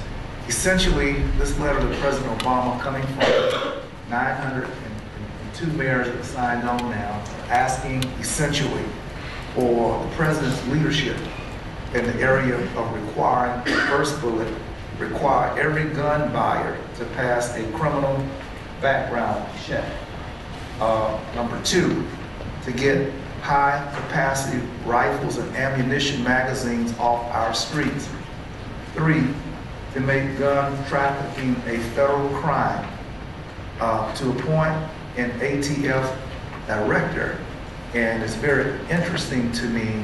Essentially, this letter to President Obama, coming from 902 mayors that signed on now, asking essentially for the president's leadership in the area of requiring, the first bullet, require every gun buyer to pass a criminal background check. Number two, to get high-capacity rifles and ammunition magazines off our streets. Three, to make gun trafficking a federal crime, to appoint an ATF director. And it's very interesting to me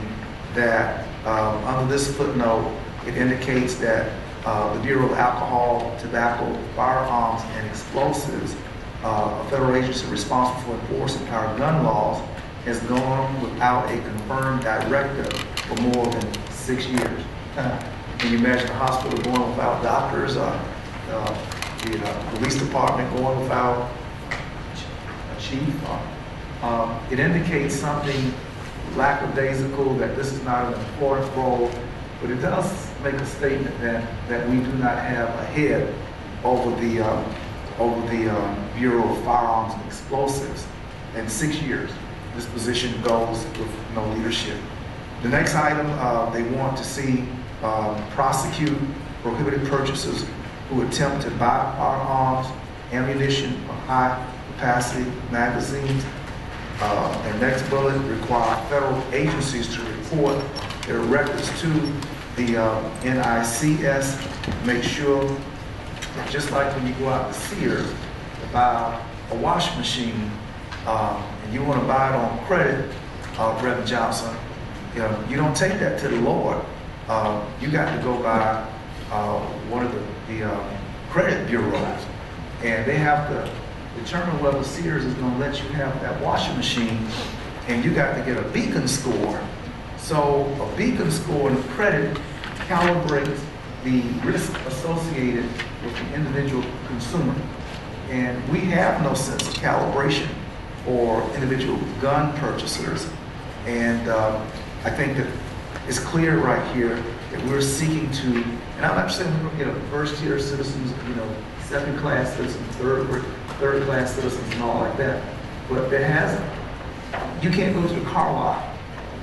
that under this footnote, it indicates that the Bureau of Alcohol, Tobacco, Firearms, and Explosives, a federal agency responsible for enforcing our gun laws, has gone without a confirmed director for more than 6 years. Can you imagine a hospital going without doctors, the police department going without a chief? It indicates something lackadaisical, that this is not an important role, but it does make a statement that we do not have a head over the Bureau of Firearms and Explosives. In 6 years, this position goes with no leadership. The next item, they want to see prosecute prohibited purchasers who attempt to buy firearms, ammunition, or high-capacity magazines. Their next bullet, require federal agencies to report their records to the NICS. Make sure that just like when you go out to Sears to buy a washing machine, and you want to buy it on credit, Reverend Johnson, you don't take that to the Lord. You got to go by one of the credit bureaus, and they have to determine whether Sears is going to let you have that washing machine, and you got to get a beacon score. So a beacon score in credit calibrates the risk associated with the individual consumer. And we have no sense of calibration for individual gun purchasers. And I think that it's clear right here that we're seeking to, and I'm not saying we're going to get a first-tier citizens, second-class citizens, third-class citizens, and all like that. But there hasn't. You can't go to the car lot.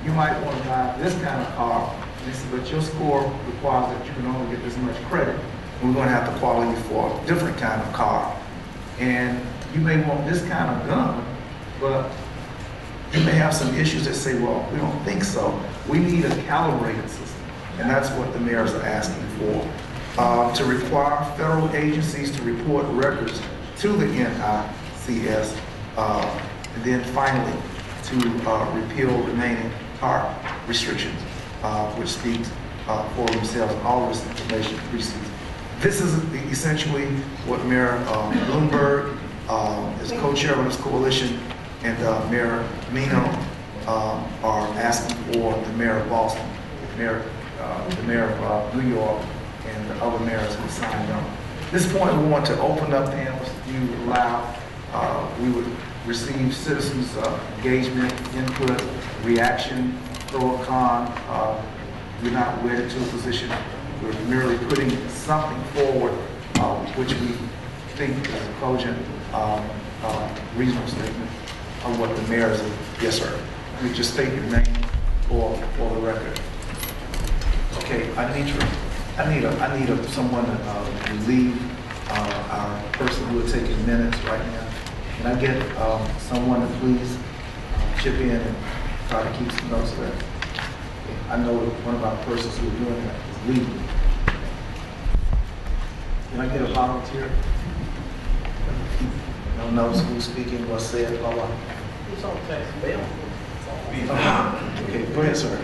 You might want to buy this kind of car, and they say, but your score requires that you can only get this much credit. And we're going to have to follow you for a different kind of car. And you may want this kind of gun, but you may have some issues that say, well, we don't think so. We need a calibrated system, and that's what the mayors are asking for. To require federal agencies to report records to the NICS, and then finally to repeal remaining car restrictions, which speaks for themselves, and all this information precedes. This is essentially what Mayor Bloomberg is co-chair of this coalition, and Mayor Mino are asking for the mayor of Boston, the mayor of New York, and the other mayors who signed on. At this point, we want to open up panels. If you would allow, we would receive citizens' engagement, input, reaction, pro or con. We're not wedded to a position. We're merely putting something forward which we think is a cogent, reasonable statement of what the mayors are. Yes, sir. We just state your name for the record. Okay, I need someone to relieve our person who are taking minutes right now. Can I get someone to please chip in and try to keep some notes of that? I know one of our persons who are doing that is leaving. Can I get a volunteer? No notes, who's speaking, what's said, blah, blah. It's on tax bill. Okay, go ahead, sir.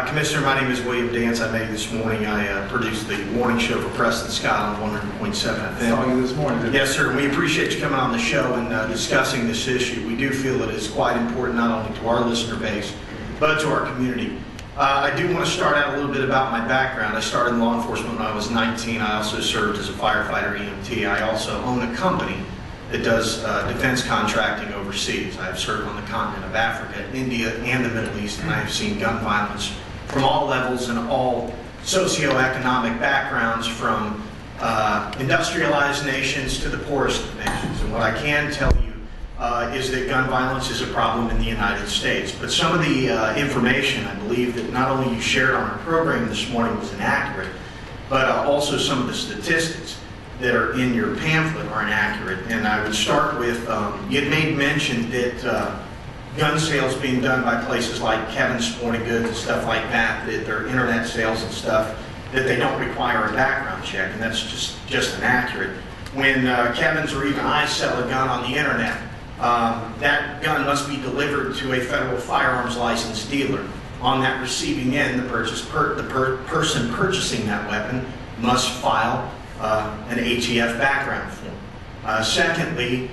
Commissioner, my name is William Dance. I made this morning. I produced the morning show for Preston Scott on 100.7 FM. Saw you this morning, didn't you? Yes, sir. And we appreciate you coming on the show and discussing this issue. We do feel that it's quite important not only to our listener base, but to our community. I do want to start out a little bit about my background. I started in law enforcement when I was 19. I also served as a firefighter EMT. I also own a company that does defense contracting overseas. I have served on the continent of Africa, India, and the Middle East, and I have seen gun violence from all levels and all socioeconomic backgrounds, from industrialized nations to the poorest of nations. And what I can tell you is that gun violence is a problem in the United States. But some of the information, I believe, that not only you shared on our program this morning was inaccurate, but also some of the statistics that are in your pamphlet are inaccurate. And I would start with, you had made mention that gun sales being done by places like Kevin's Sporting Goods and stuff like that, that they're internet sales and stuff, that they don't require a background check, and that's just inaccurate. When Kevin's or even I sell a gun on the internet, that gun must be delivered to a federal firearms license dealer. On that receiving end, the person purchasing that weapon must file an ATF background form. Secondly,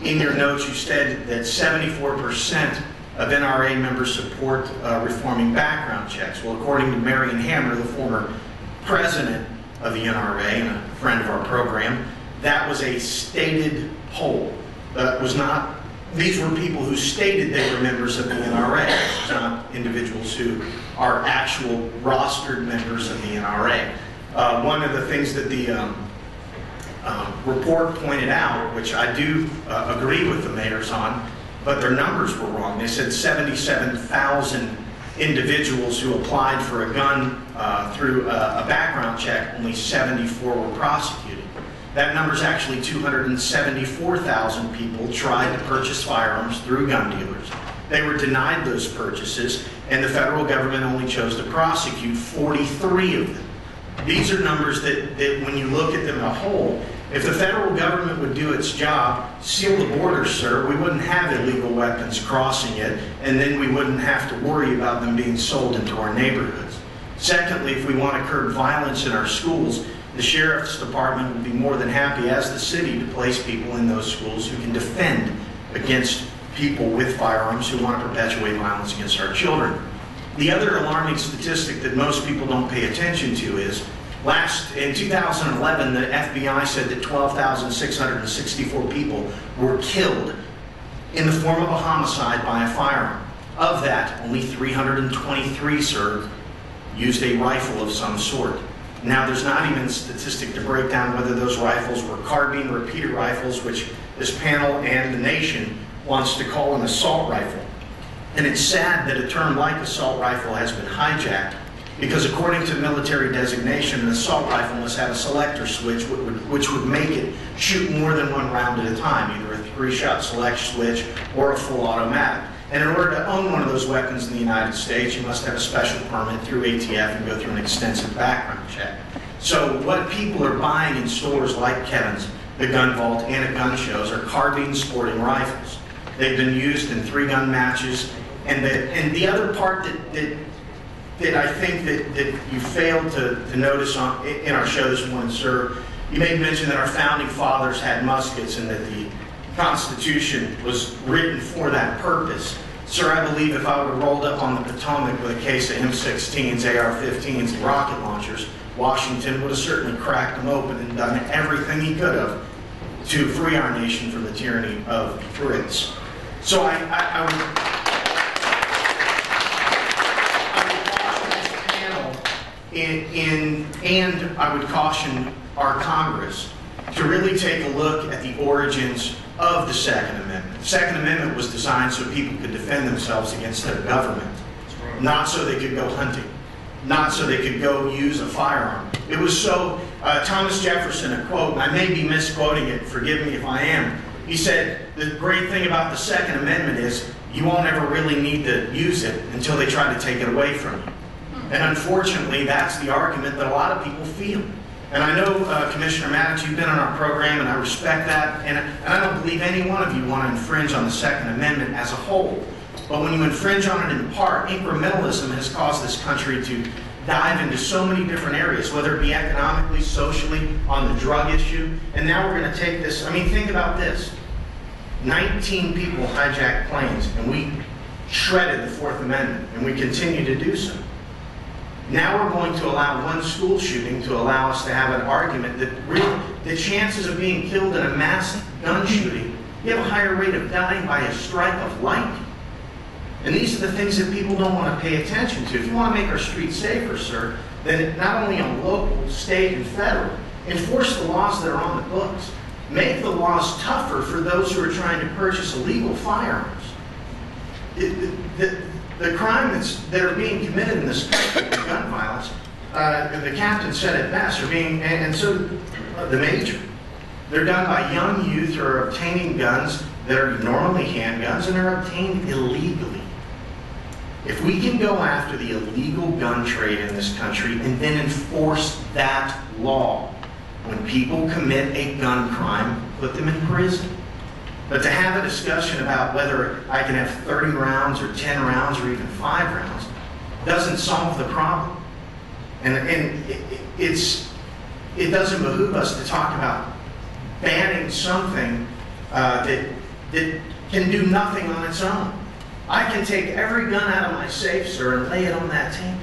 in your notes you said that 74% of NRA members support reforming background checks. Well, according to Marion Hammer, the former president of the NRA and a friend of our program, that was a stated poll. Was not, these were people who stated they were members of the NRA, not individuals who are actual rostered members of the NRA. One of the things that the report pointed out, which I do agree with the mayors on, but their numbers were wrong. They said 77,000 individuals who applied for a gun through a background check, only 74 were prosecuted. That number is actually 274,000 people tried to purchase firearms through gun dealers. They were denied those purchases, and the federal government only chose to prosecute 43 of them. These are numbers that when you look at them in a whole, if the federal government would do its job, seal the border, sir, we wouldn't have illegal weapons crossing it, and then we wouldn't have to worry about them being sold into our neighborhoods. Secondly, if we want to curb violence in our schools, the sheriff's department would be more than happy, as the city, to place people in those schools who can defend against people with firearms who want to perpetuate violence against our children. The other alarming statistic that most people don't pay attention to is In 2011, the FBI said that 12,664 people were killed in the form of a homicide by a firearm. Of that, only 323, sir, used a rifle of some sort. Now, there's not even a statistic to break down whether those rifles were carbine repeater rifles, which this panel and the nation wants to call an assault rifle. And it's sad that a term like assault rifle has been hijacked, because according to military designation, an assault rifle must have a selector switch, which would make it shoot more than one round at a time, either a 3-shot select switch or a full automatic. And in order to own one of those weapons in the United States, you must have a special permit through ATF and go through an extensive background check. So what people are buying in stores like Kevin's, the Gun Vault, and at gun shows are carbine sporting rifles. They've been used in 3-gun matches. And the other part that I think that you failed to notice in our show this morning, sir, you made mention that our founding fathers had muskets and that the Constitution was written for that purpose. Sir, I believe if I would have rolled up on the Potomac with a case of M16s, AR-15s, and rocket launchers, Washington would have certainly cracked them open and done everything he could have to free our nation from the tyranny of Brits. So I would caution this panel, and I would caution our Congress to really take a look at the origins of the Second Amendment. The Second Amendment was designed so people could defend themselves against their government, not so they could go hunting, not so they could go use a firearm. It was so, Thomas Jefferson, a quote, and I may be misquoting it, forgive me if I am, he said, the great thing about the Second Amendment is you won't ever really need to use it until they try to take it away from you. And unfortunately, that's the argument that a lot of people feel. And I know, Commissioner Maddox, you've been on our program, and I respect that, and I don't believe any one of you want to infringe on the Second Amendment as a whole. But when you infringe on it in part, incrementalism has caused this country to dive into so many different areas, whether it be economically, socially, on the drug issue, and now we're going to take this, I mean, think about this. 19 people hijacked planes, and we shredded the Fourth Amendment, and we continue to do so. Now we're going to allow one school shooting to allow us to have an argument that really, the chances of being killed in a mass gun shooting, you have a higher rate of dying by a strike of lightning. And these are the things that people don't want to pay attention to. If you want to make our streets safer, sir, then not only on local, state, and federal, enforce the laws that are on the books. Make the laws tougher for those who are trying to purchase illegal firearms. The crime that are being committed in this country, gun violence, the captain said it best, are being, and so the major, they're done by young youth who are obtaining guns that are normally handguns and are obtained illegally. If we can go after the illegal gun trade in this country and then enforce that law, when people commit a gun crime, put them in prison. But to have a discussion about whether I can have 30 rounds or 10 rounds or even 5 rounds doesn't solve the problem. And it doesn't behoove us to talk about banning something that can do nothing on its own. I can take every gun out of my safe, sir, and lay it on that table.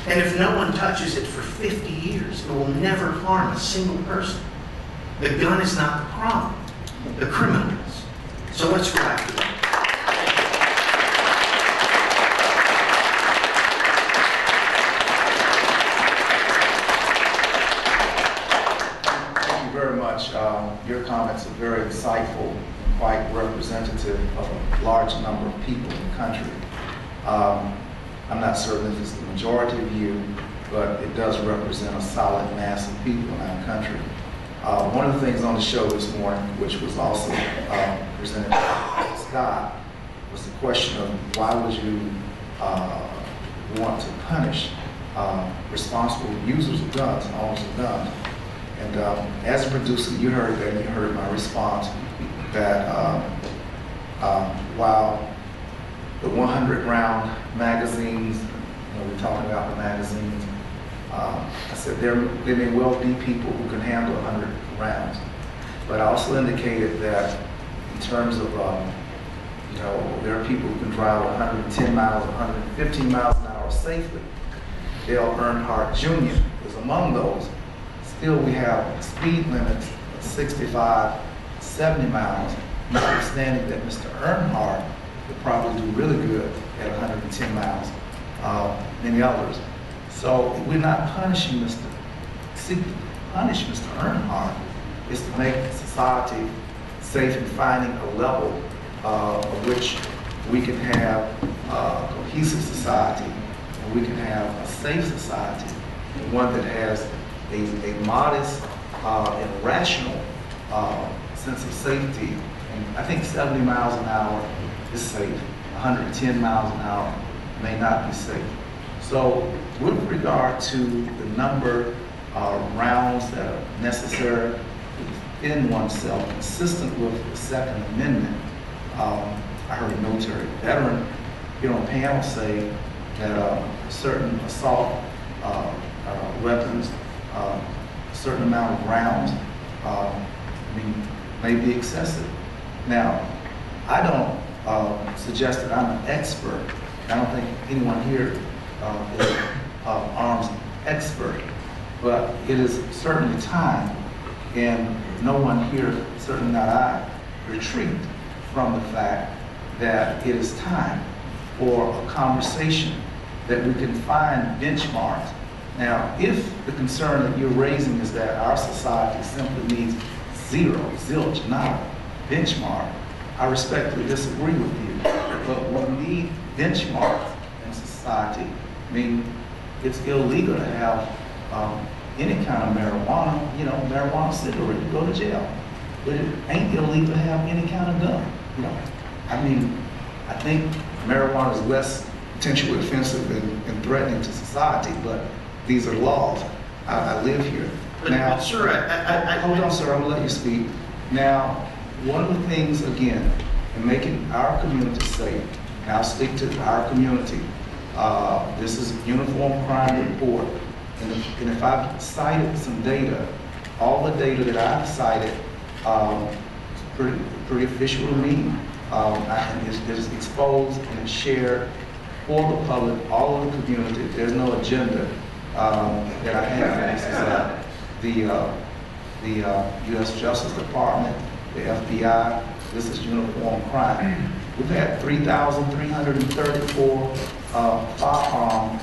And if no one touches it for 50 years, it will never harm a single person. The gun is not the problem. The criminal is. So let's go after that. Thank you very much. Your comments are very insightful and quite representative of a large number of people in the country. I'm not certain if it's the majority of you, but it does represent a solid mass of people in our country. One of the things on the show this morning, which was also presented by Scott, was the question of why would you want to punish responsible users of guns, owners of guns. And as a producer, you heard that, you heard my response that while the 100-round magazines, we're talking about the magazines, I said there may well be people who can handle 100 rounds, but I also indicated that in terms of, there are people who can drive 110 miles, 115 miles an hour safely. Dale Earnhardt Jr. is among those. Still, we have speed limits of 65, 70 miles, notwithstanding that Mr. Earnhardt would probably do really good at 110 miles, many others. So we're not punishing punish Mr. Earnhardt is to make society safe and finding a level of which we can have a cohesive society, and we can have a safe society, one that has a modest and rational sense of safety. And I think 70 miles an hour is safe. 110 miles an hour may not be safe. So with regard to the number of rounds that are necessary in oneself, consistent with the Second Amendment, I heard a military veteran on a panel say that certain assault weapons, a certain amount of rounds, may be excessive. Now, I don't suggest that I'm an expert. I don't think anyone here is an arms expert, but it is certainly time, and no one here, certainly not I, retreat from the fact that it is time for a conversation that we can find benchmarks. Now, if the concern that you're raising is that our society simply needs zilch, not benchmark, I respectfully disagree with you. But we need benchmarks in society. I mean, it's illegal to have any kind of marijuana, marijuana cigarette, you go to jail. But it ain't illegal to have any kind of gun, I mean, I think marijuana is less potentially offensive and threatening to society, but these are laws. I live here. Now, sir, hold on, sir, I'm gonna let you speak. Now, one of the things, again, in making our community safe, and I'll speak to our community, this is Uniform Crime Report, and if I've cited some data, all the data that I've cited is pretty official to me. And it's exposed and it's shared for the public, all of the community. There's no agenda that I have. This is the U.S. Justice Department, the FBI. This is uniform crime. We've had 3,334 firearm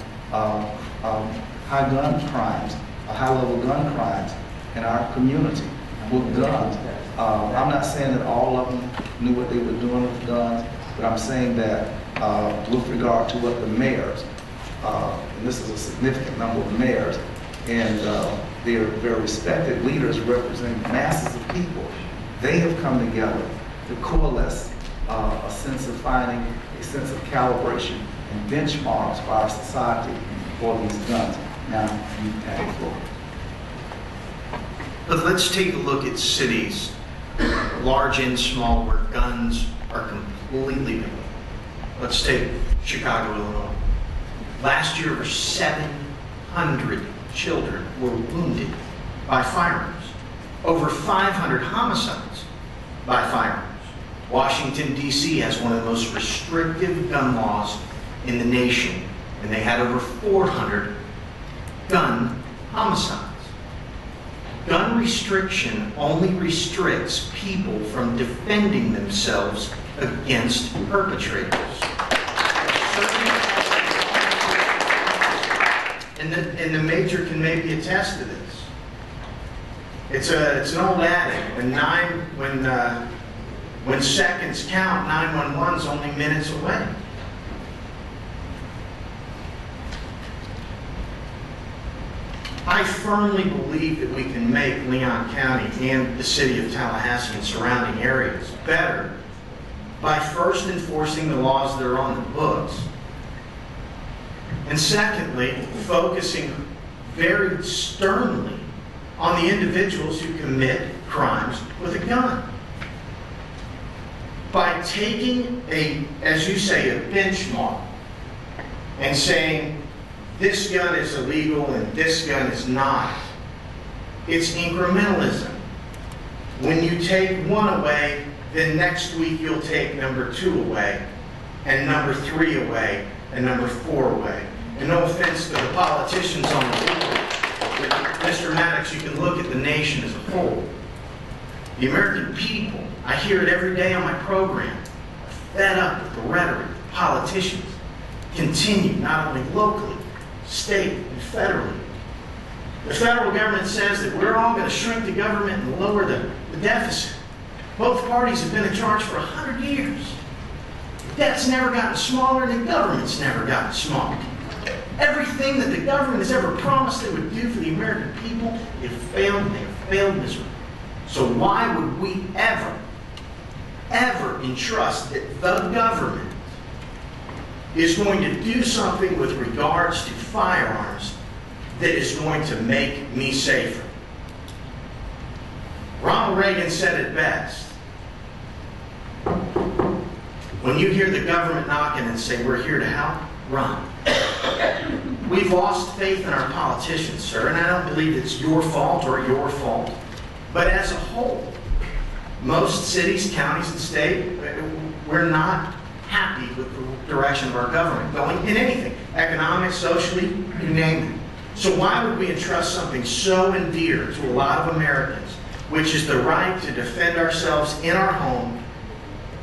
high gun crimes, high-level gun crimes in our community with guns. I'm not saying that all of them knew what they were doing with guns, but I'm saying that with regard to what the mayors, and this is a significant number of mayors, and they're very respected leaders representing masses of people, they have come together to coalesce a sense of finding a sense of calibration and benchmarks for our society for these guns. Now, you have the floor. But let's take a look at cities, large and small, where guns are completely legal. Let's take Chicago, Illinois. Last year, over 700 children were wounded by firearms. Over 500 homicides by firearms. Washington, D.C. has one of the most restrictive gun laws in the nation, and they had over 400 gun homicides. Gun restriction only restricts people from defending themselves against perpetrators. And the major can maybe attest to this. It's an old adage. When seconds count, 911's only minutes away. I firmly believe that we can make Leon County and the city of Tallahassee and surrounding areas better by first enforcing the laws that are on the books, and secondly, focusing very sternly on the individuals who commit crimes with a gun. By taking as you say, a benchmark and saying, this gun is illegal and this gun is not. It's incrementalism. When you take one away, then next week you'll take number 2 away, and number 3 away, and number 4 away. And And no offense to the politicians on the board, but Mr. Maddox, you can look at the nation as a whole. The American people, I hear it every day on my program, are fed up with the rhetoric of politicians continue not only locally, state, and federally. The federal government says that we're all going to shrink the government and lower the deficit. Both parties have been in charge for 100 years. The debt's never gotten smaller, and the government's never gotten smaller. Everything that the government has ever promised they would do for the American people, they have failed, and they have failed miserably. So why would we ever entrust that the government is going to do something with regards to firearms that is going to make me safer? Ronald Reagan said it best. When you hear the government knocking and say, we're here to help, run. We've lost faith in our politicians, sir, and I don't believe it's your fault or your fault. But as a whole, most cities, counties, and state, we're not happy with the direction of our government going in anything, economic, socially, you name it. So why would we entrust something so endear to a lot of Americans, which is the right to defend ourselves in our home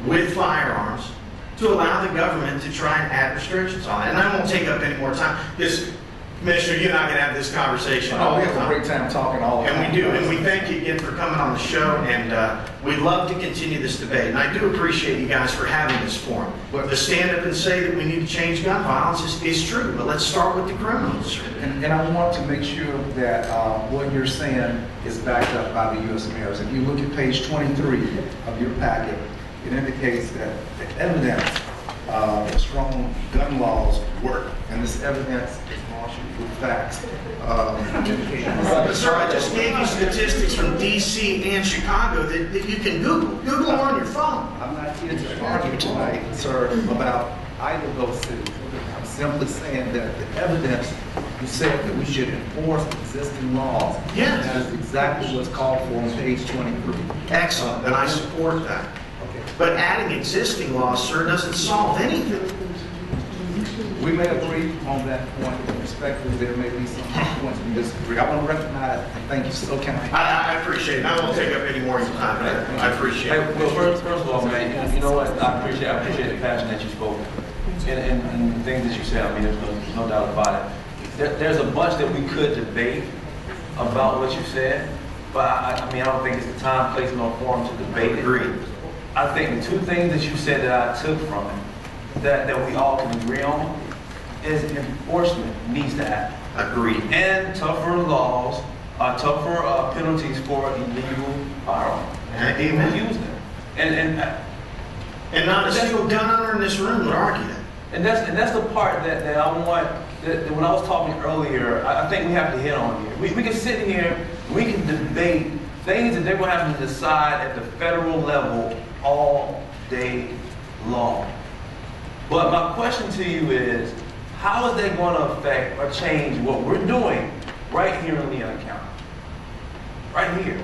with firearms, to allow the government to try and add restrictions on it? And I won't take up any more time, because, Commissioner, you and I can have this conversation all We the have a time. great time talking all the time. And we do, and we thank you again for coming on the show, and we'd love to continue this debate. And I do appreciate you guys for having this forum. But to stand up and say that we need to change gun violence is true, but let's start with the criminals. And I want to make sure that what you're saying is backed up by the U.S. mayors. If you look at page 23 of your packet, it indicates that the evidence of strong gun laws work, and this evidence is marshaled with facts. Sir, I just gave you statistics from D.C. and Chicago that you can Google. Google them on your phone. I'm not here to argue tonight, sir, about either of those cities. I'm simply saying that the evidence, you said that we should enforce existing laws. Yes. That is exactly what's called for on page 23. Excellent, and I support that. But adding existing laws, sir, doesn't solve anything. We may agree on that point, but respectfully, there may be some points we disagree. I want to recognize and thank you so kindly. I appreciate it. I won't take up any more of your time. I appreciate Hey, it. well, first of all, man, you know what? I appreciate the passion that you spoke and the things that you said. I mean, there's no doubt about it. There's a bunch that we could debate about what you said, but I mean, I don't think it's the time, place, nor forum to debate it. Agreed. I think the two things that you said that I took from it that we all can agree on is enforcement needs to happen. Agreed. And tougher laws, tougher penalties for illegal firearms. Amen. People use them. And not a single gun owner in this room would argue that. And that's the part that I want, that when I was talking earlier, I think we have to hit on here. We can sit here, we can debate things that they're going to have to decide at the federal level all day long. But my question to you is, how is that going to affect or change what we're doing right here in Leon County? Right here.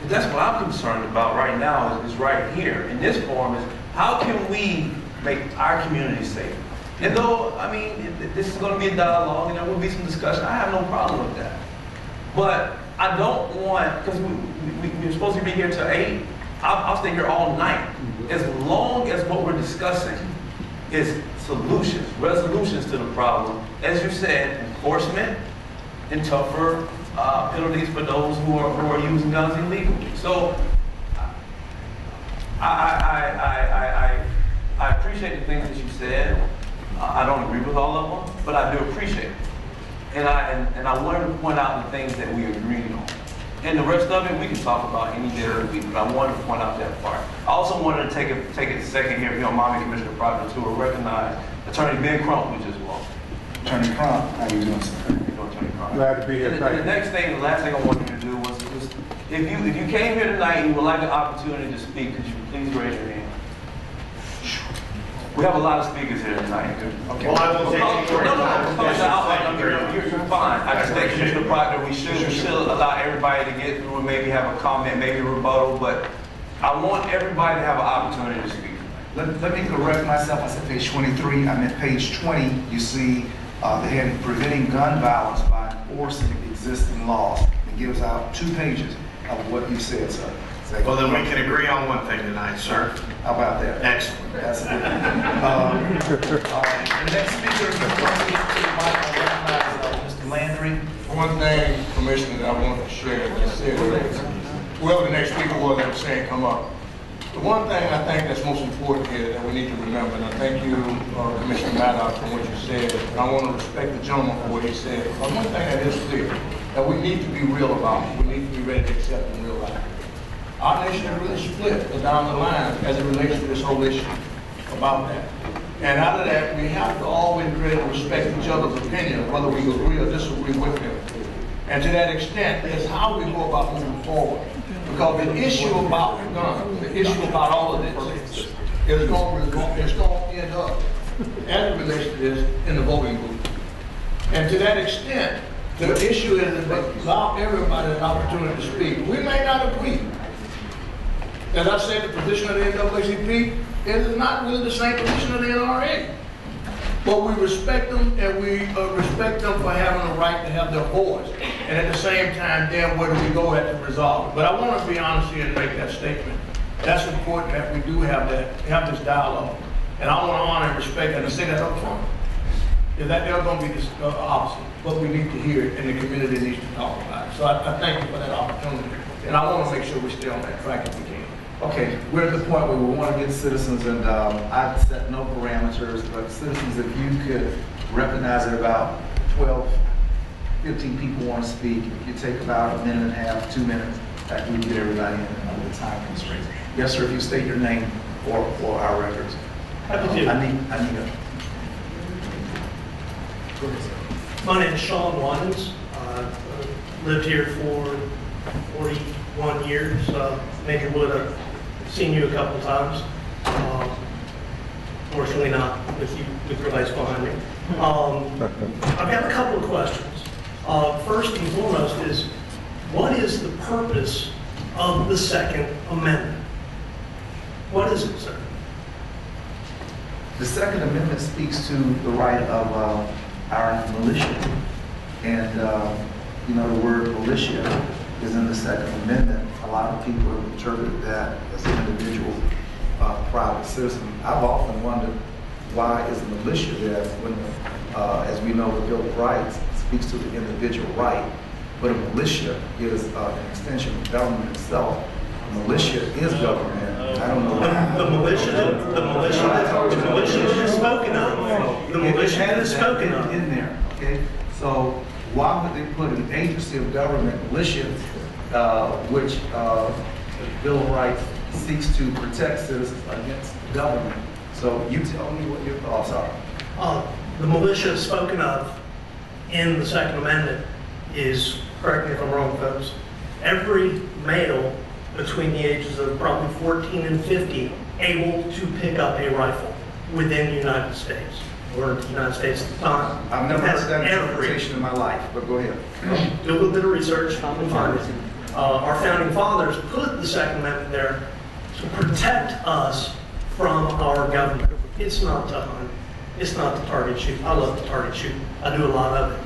And that's what I'm concerned about right now is right here in this forum is how can we make our community safe? And though, I mean, this is going to be a dialogue and there will be some discussion, I have no problem with that. But I don't want, because we're supposed to be here till 8, I'll stay here all night. As long as what we're discussing is solutions, resolutions to the problem. As you said, enforcement and tougher penalties for those who are using guns illegally. So I appreciate the things that you said. I don't agree with all of them, but I do appreciate it. And I wanted to point out the things that we agreed on. And the rest of it, we can talk about any day of the week, but I wanted to point out that part. I also wanted to take a second here, if you don't mind me, Commissioner Proctor, to recognize Attorney Ben Crump, which is well. Attorney Crump, how you doing, sir? How you doing, Attorney Crump? Glad to be here. And the next thing, the last thing I wanted you to do was if you came here tonight and you would like an opportunity to speak, could you please raise your hand? We have a lot of speakers here tonight. Okay. Well, I will take You're fine. I just think Commissioner Proctor, we should allow everybody to get through and maybe have a comment, maybe a rebuttal, but I want everybody to have an opportunity to speak. Let me correct myself. I said page 23. I meant page 20. You see the heading Preventing Gun Violence by Enforcing Existing Laws. It gives out 2 pages of what you said, sir. Well, then we can agree on one thing tonight, sir. How about that? Excellent. That's it. The next speaker is going to recognize Mr. Landry. One thing, Commissioner, that I wanted to share, that I said earlier, whoever the next speaker was that was saying come up. The one thing I think that's most important here that we need to remember, and I thank you, Commissioner Maddox, for what you said, and I want to respect the gentleman for what he said. But one thing that is clear, that we need to be real about it. We need to be ready to accept in real life. Our nation is really split down the line as it relates to this whole issue about that. And out of that, we have to always be ready to respect each other's opinion, whether we agree or disagree with them. And to that extent, is how we go about moving forward. Because the issue about the gun, the issue about all of this, is going to end up, as it relates to this, in the voting booth. And to that extent, the issue is to allow everybody an opportunity to speak. We may not agree. As I said, the position of the NAACP is not really the same position of the NRA. But we respect them, and we respect them for having the right to have their voice. And at the same time, then where do we go at to resolve it? But I want to be honest here and make that statement. That's important that we do have this dialogue. And I want to honor and respect that and say that up front. Is that they're going to be the opposite, but we need to hear it, and the community needs to talk about it. So I thank you for that opportunity. And I want to make sure we stay on that track if we can. Okay, we're at the point where we want to get citizens, and I set no parameters, but citizens, if you could recognize that about 12, 15 people want to speak, if you take about a minute and a half, 2 minutes, that we get everybody in under the time constraints. Yes, sir, if you state your name for our records. Happy to. I need a... My name is Sean Lyons. Lived here for 41 years. Major Wood, I've seen you a couple of times. Fortunately not with you, with your lights behind me. I've got a couple of questions. First and foremost is, what is the purpose of the Second Amendment? What is it, sir? The Second Amendment speaks to the right of our militia. And, you know, the word militia is in the Second Amendment. A lot of people have interpreted that as an individual private citizen. I've often wondered, why is a militia there when, as we know, the Bill of Rights speaks to the individual right, but a militia is an extension of government itself. A militia is government. I don't know. The militia that is spoken of. The militia that is spoken of. In there, okay? So why would they put an agency of government, militia, which the Bill of Rights seeks to protect citizens against government? So you tell me what your thoughts are. The militia spoken of in the Second Amendment is, correct me if I'm wrong, folks, every male between the ages of probably 14 and 50 able to pick up a rifle within the United States, or the United States at the time. I've never heard that interpretation in my life, but go ahead. Do a little bit of research and find it. Our founding fathers put the Second Amendment there to protect us from our government. It's not to hunt. It's not to target shoot. I love to target shoot. I do a lot of it.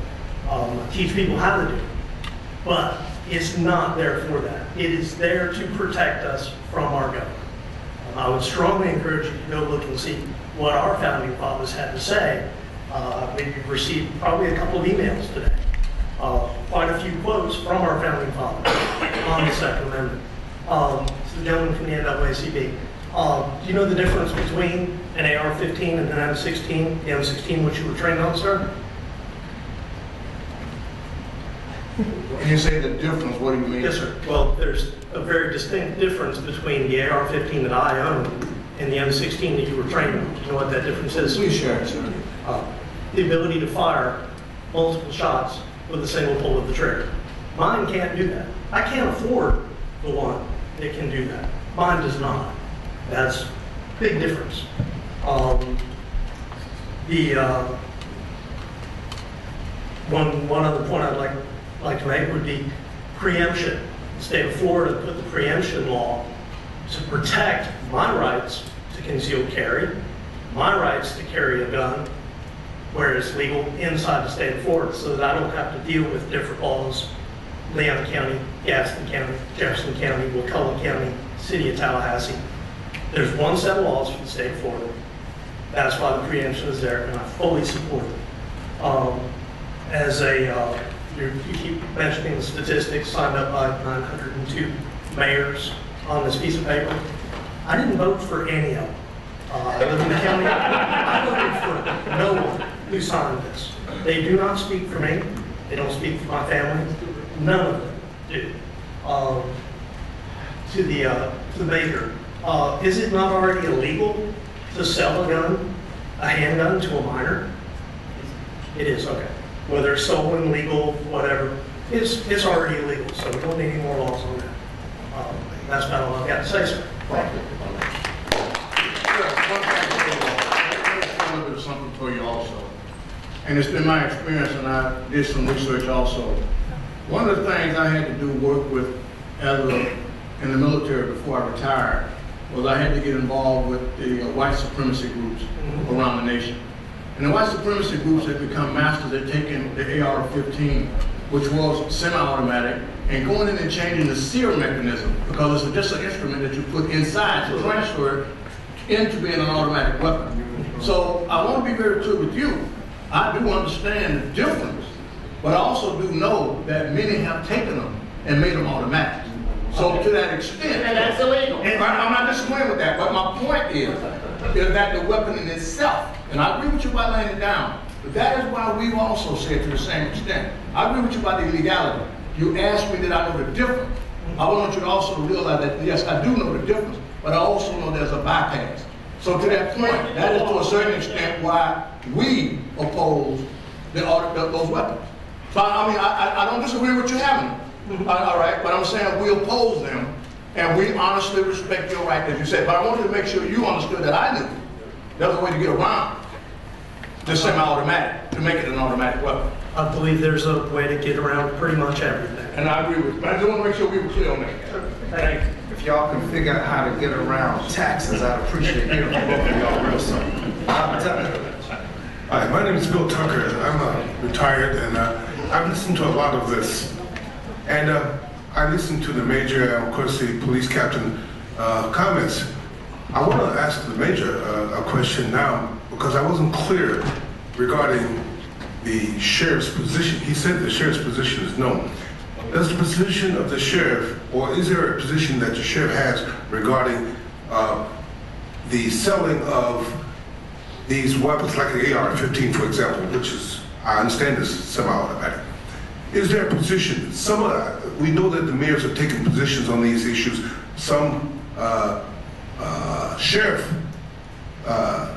I teach people how to do it. But it's not there for that. It is there to protect us from our government. I would strongly encourage you to go look and see what our founding fathers had to say. We've received probably a couple of emails today. Quite a few quotes from our founding fathers on the Second Amendment. It's the gentleman from the NAACP. Do you know the difference between an AR-15 and an M16? The M16 which you were trained on, sir? When you say the difference, what do you mean? Yes, sir. Well, there's a very distinct difference between the AR-15 that I own and the M16 that you were trained on. Do you know what that difference is? Please share it, sir. The ability to fire multiple shots with a single pull of the trigger. Mine can't do that. I can't afford the one that can do that. Mine does not. That's a big difference. One other point I'd like to make would be preemption. The state of Florida put the preemption law to protect my rights to concealed carry, my rights to carry a gun where it's legal inside the state of Florida, so that I don't have to deal with different laws. Leon County, Gaston County, Jefferson County, Wakulla County, City of Tallahassee. There's one set of laws for the state of Florida. That's why the preemption is there, and I fully support it. You keep mentioning the statistics, signed up by 902 mayors on this piece of paper. I didn't vote for any of them. I live in the county. I voted for no one who signed this. They do not speak for me. They don't speak for my family. None of them do. To the maker, is it not already illegal to sell a gun, a handgun, to a minor? It is, okay. Whether it's stolen, legal, whatever, it's already illegal, so we don't need any more laws on that. That's about all I've got to say, sir. Thank you. A little bit of something for you also. And it's been my experience, and I did some research also. One of the things I had to do work with in the military before I retired was I had to get involved with the white supremacy groups around the nation. And the white supremacy groups have become masters at taking the AR-15, which was semi-automatic, and going in and changing the sear mechanism, because it's just an instrument that you put inside to transfer it into being an automatic weapon. So I want to be very clear with you. I do understand the difference, but I also do know that many have taken them and made them automatic. So to that extent, And that's illegal. and I'm not disagreeing with that, but my point is that the weapon in itself, and I agree with you by laying it down, but that is why we've also said to the same extent. I agree with you about the illegality. You asked me did I know the difference. I want you to also realize that, yes, I do know the difference, but I also know there's a bypass. So to that point, that is to a certain extent why we oppose those weapons. So I mean, I don't disagree with you having them, all right, but I'm saying we oppose them, and we honestly respect your right, as you said. But I wanted to make sure you understood that I knew there was a way to get around the semi-automatic, to make it an automatic weapon. I believe there's a way to get around pretty much everything. And I agree with you, but I just want to make sure we were clear on that. Thank you. If y'all can figure out how to get around taxes, I'd appreciate hearing from both of y'all real soon. Hi, my name is Bill Tucker. I'm retired, and I've listened to a lot of this. And I listened to the major and, of course, the police captain comments. I want to ask the major a question now, because I wasn't clear regarding the sheriff's position. He said the sheriff's position is known. Does the position of the sheriff, or is there a position that the sheriff has regarding the selling of these weapons like the AR-15, for example, which is, I understand, is semi-automatic? Is there a position? We know that the mayors have taken positions on these issues. Some sheriff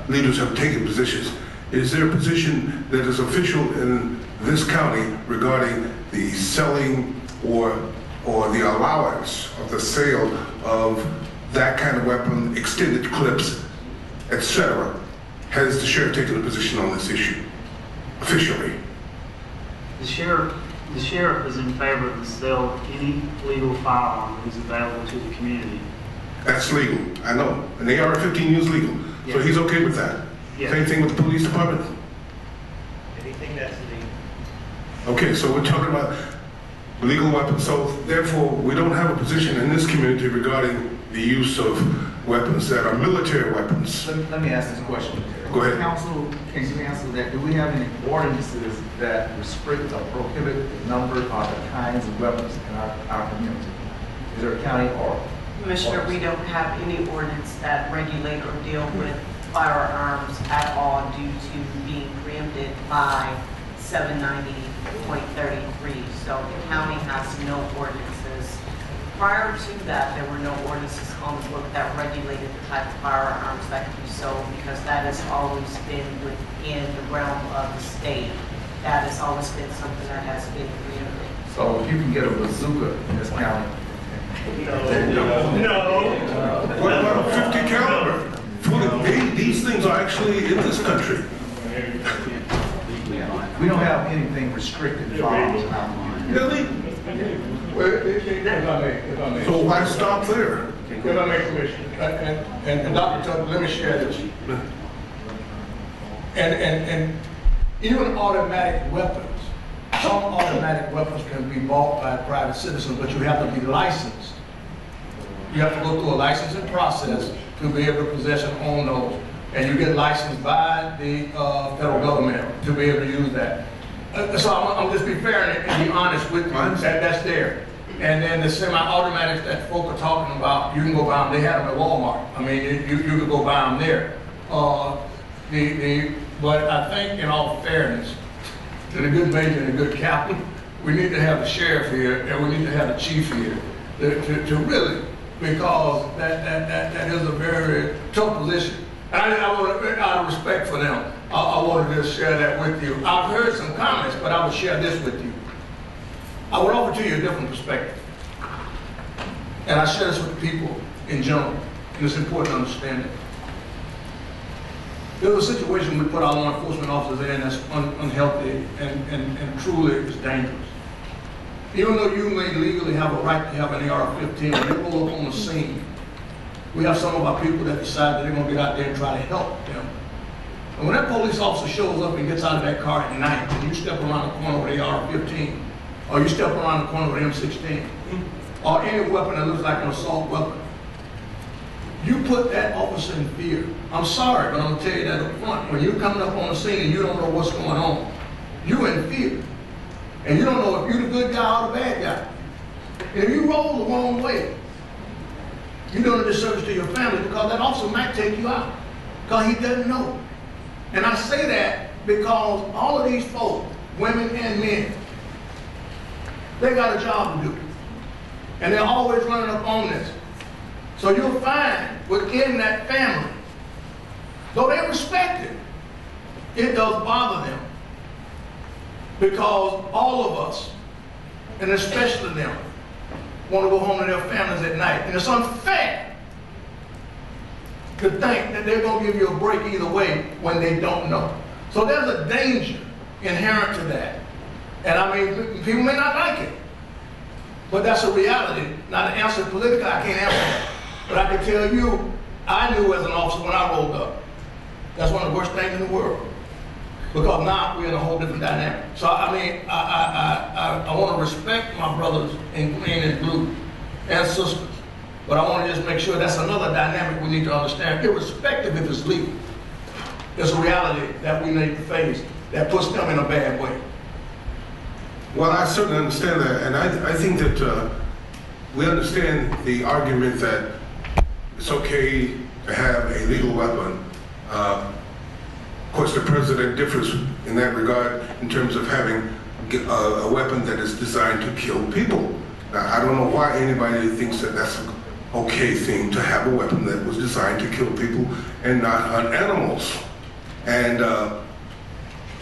leaders have taken positions. Is there a position that is official in this county regarding the selling or the allowance of the sale of that kind of weapon, extended clips, etc.? Has the sheriff taken a position on this issue officially? The sheriff is in favor of the sale of any legal firearm that is available to the community. That's legal, I know. An AR-15 is legal, so Yeah. he's okay with that. Yeah. Same thing with the police department. Anything that's legal. Okay, so we're talking about legal weapons. So therefore, we don't have a position in this community regarding the use of weapons that are military weapons. Let me ask this question. Go ahead. Council, can you answer that? Do we have any ordinances that restrict or prohibit the number or the kinds of weapons in our community? Is there a county or? Commissioner, we don't have any ordinance that regulate or deal with firearms at all due to being preempted by 790.33. So the county has no ordinances. Prior to that, there were no ordinances on the book that regulated the type of firearms that could be sold, because that has always been within the realm of the state. That has always been something that has been preempted. So if you can get a bazooka in this county? No. What about 50 caliber? These things are actually in this country. We don't have anything restricted in firearms in our mind. Really? If I may. So why stop there? If I may, Commissioner, and Dr. Tucker, let me share this. And even automatic weapons. Some automatic weapons can be bought by private citizens, but you have to be licensed. You have to go through a licensing process to be able to possess and own those. And you get licensed by the federal government to be able to use that. So I'm just be fair and be honest with you, that's there. And then the semi-automatics that folk are talking about, you can go buy them, they have them at Walmart. I mean, you can go buy them there. But I think in all fairness, to the good major and the good captain, we need to have the sheriff here and we need to have the chief here to really, because that is a very tough position. And I want to, out of respect for them, I want to just share that with you. I've heard some comments, but I will share this with you. I would offer to you a different perspective. And I share this with people in general, and it's important to understand it. There's a situation we put our law enforcement officers in that's unhealthy and truly is dangerous. Even though you may legally have a right to have an AR-15, when they roll up on the scene, we have some of our people that decide that they're going to get out there and try to help them. And when that police officer shows up and gets out of that car at night, and you step around the corner with an AR-15, or you step around the corner with an M16, or any weapon that looks like an assault weapon, you put that officer in fear. I'm sorry, but I'm going to tell you that up front. When you're coming up on the scene and you don't know what's going on, you're in fear. And you don't know if you're the good guy or the bad guy. And if you roll the wrong way, you're doing a disservice to your family because that officer might take you out because he doesn't know. And I say that because all of these folks, women and men, they got a job to do. And they're always running up on this. So you'll find within that family, though they respect it, it does bother them. Because all of us, and especially them, want to go home to their families at night. And it's unfair to think that they're going to give you a break either way when they don't know. So there's a danger inherent to that. And I mean, people may not like it, but that's a reality. Now to answer politically, I can't answer that. But I can tell you, I knew as an officer when I rolled up, that's one of the worst things in the world. Because now we're in a whole different dynamic. So I mean, I want to respect my brothers in green and blue and sisters. But I want to just make sure that's another dynamic we need to understand, irrespective if it's legal. There's a reality that we need to face that puts them in a bad way. Well, I certainly understand that, and I think that we understand the argument that it's okay to have a legal weapon. Of course, the president differs in that regard in terms of having a weapon that is designed to kill people. Now, I don't know why anybody thinks that that's an okay thing to have a weapon that was designed to kill people and not hunt animals. And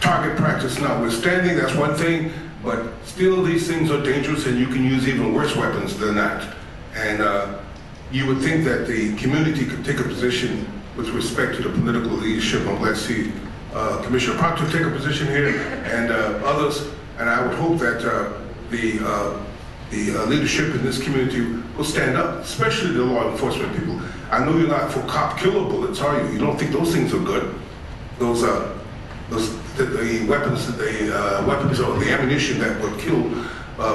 target practice notwithstanding, that's one thing, but still these things are dangerous and you can use even worse weapons than that. And you would think that the community could take a position with respect to the political leadership. I'm glad to see Commissioner Proctor take a position here and others, and I would hope that the leadership in this community will stand up, especially the law enforcement people. I know you're not for cop killer bullets, are you? You don't think those things are good? The weapons or the ammunition that would kill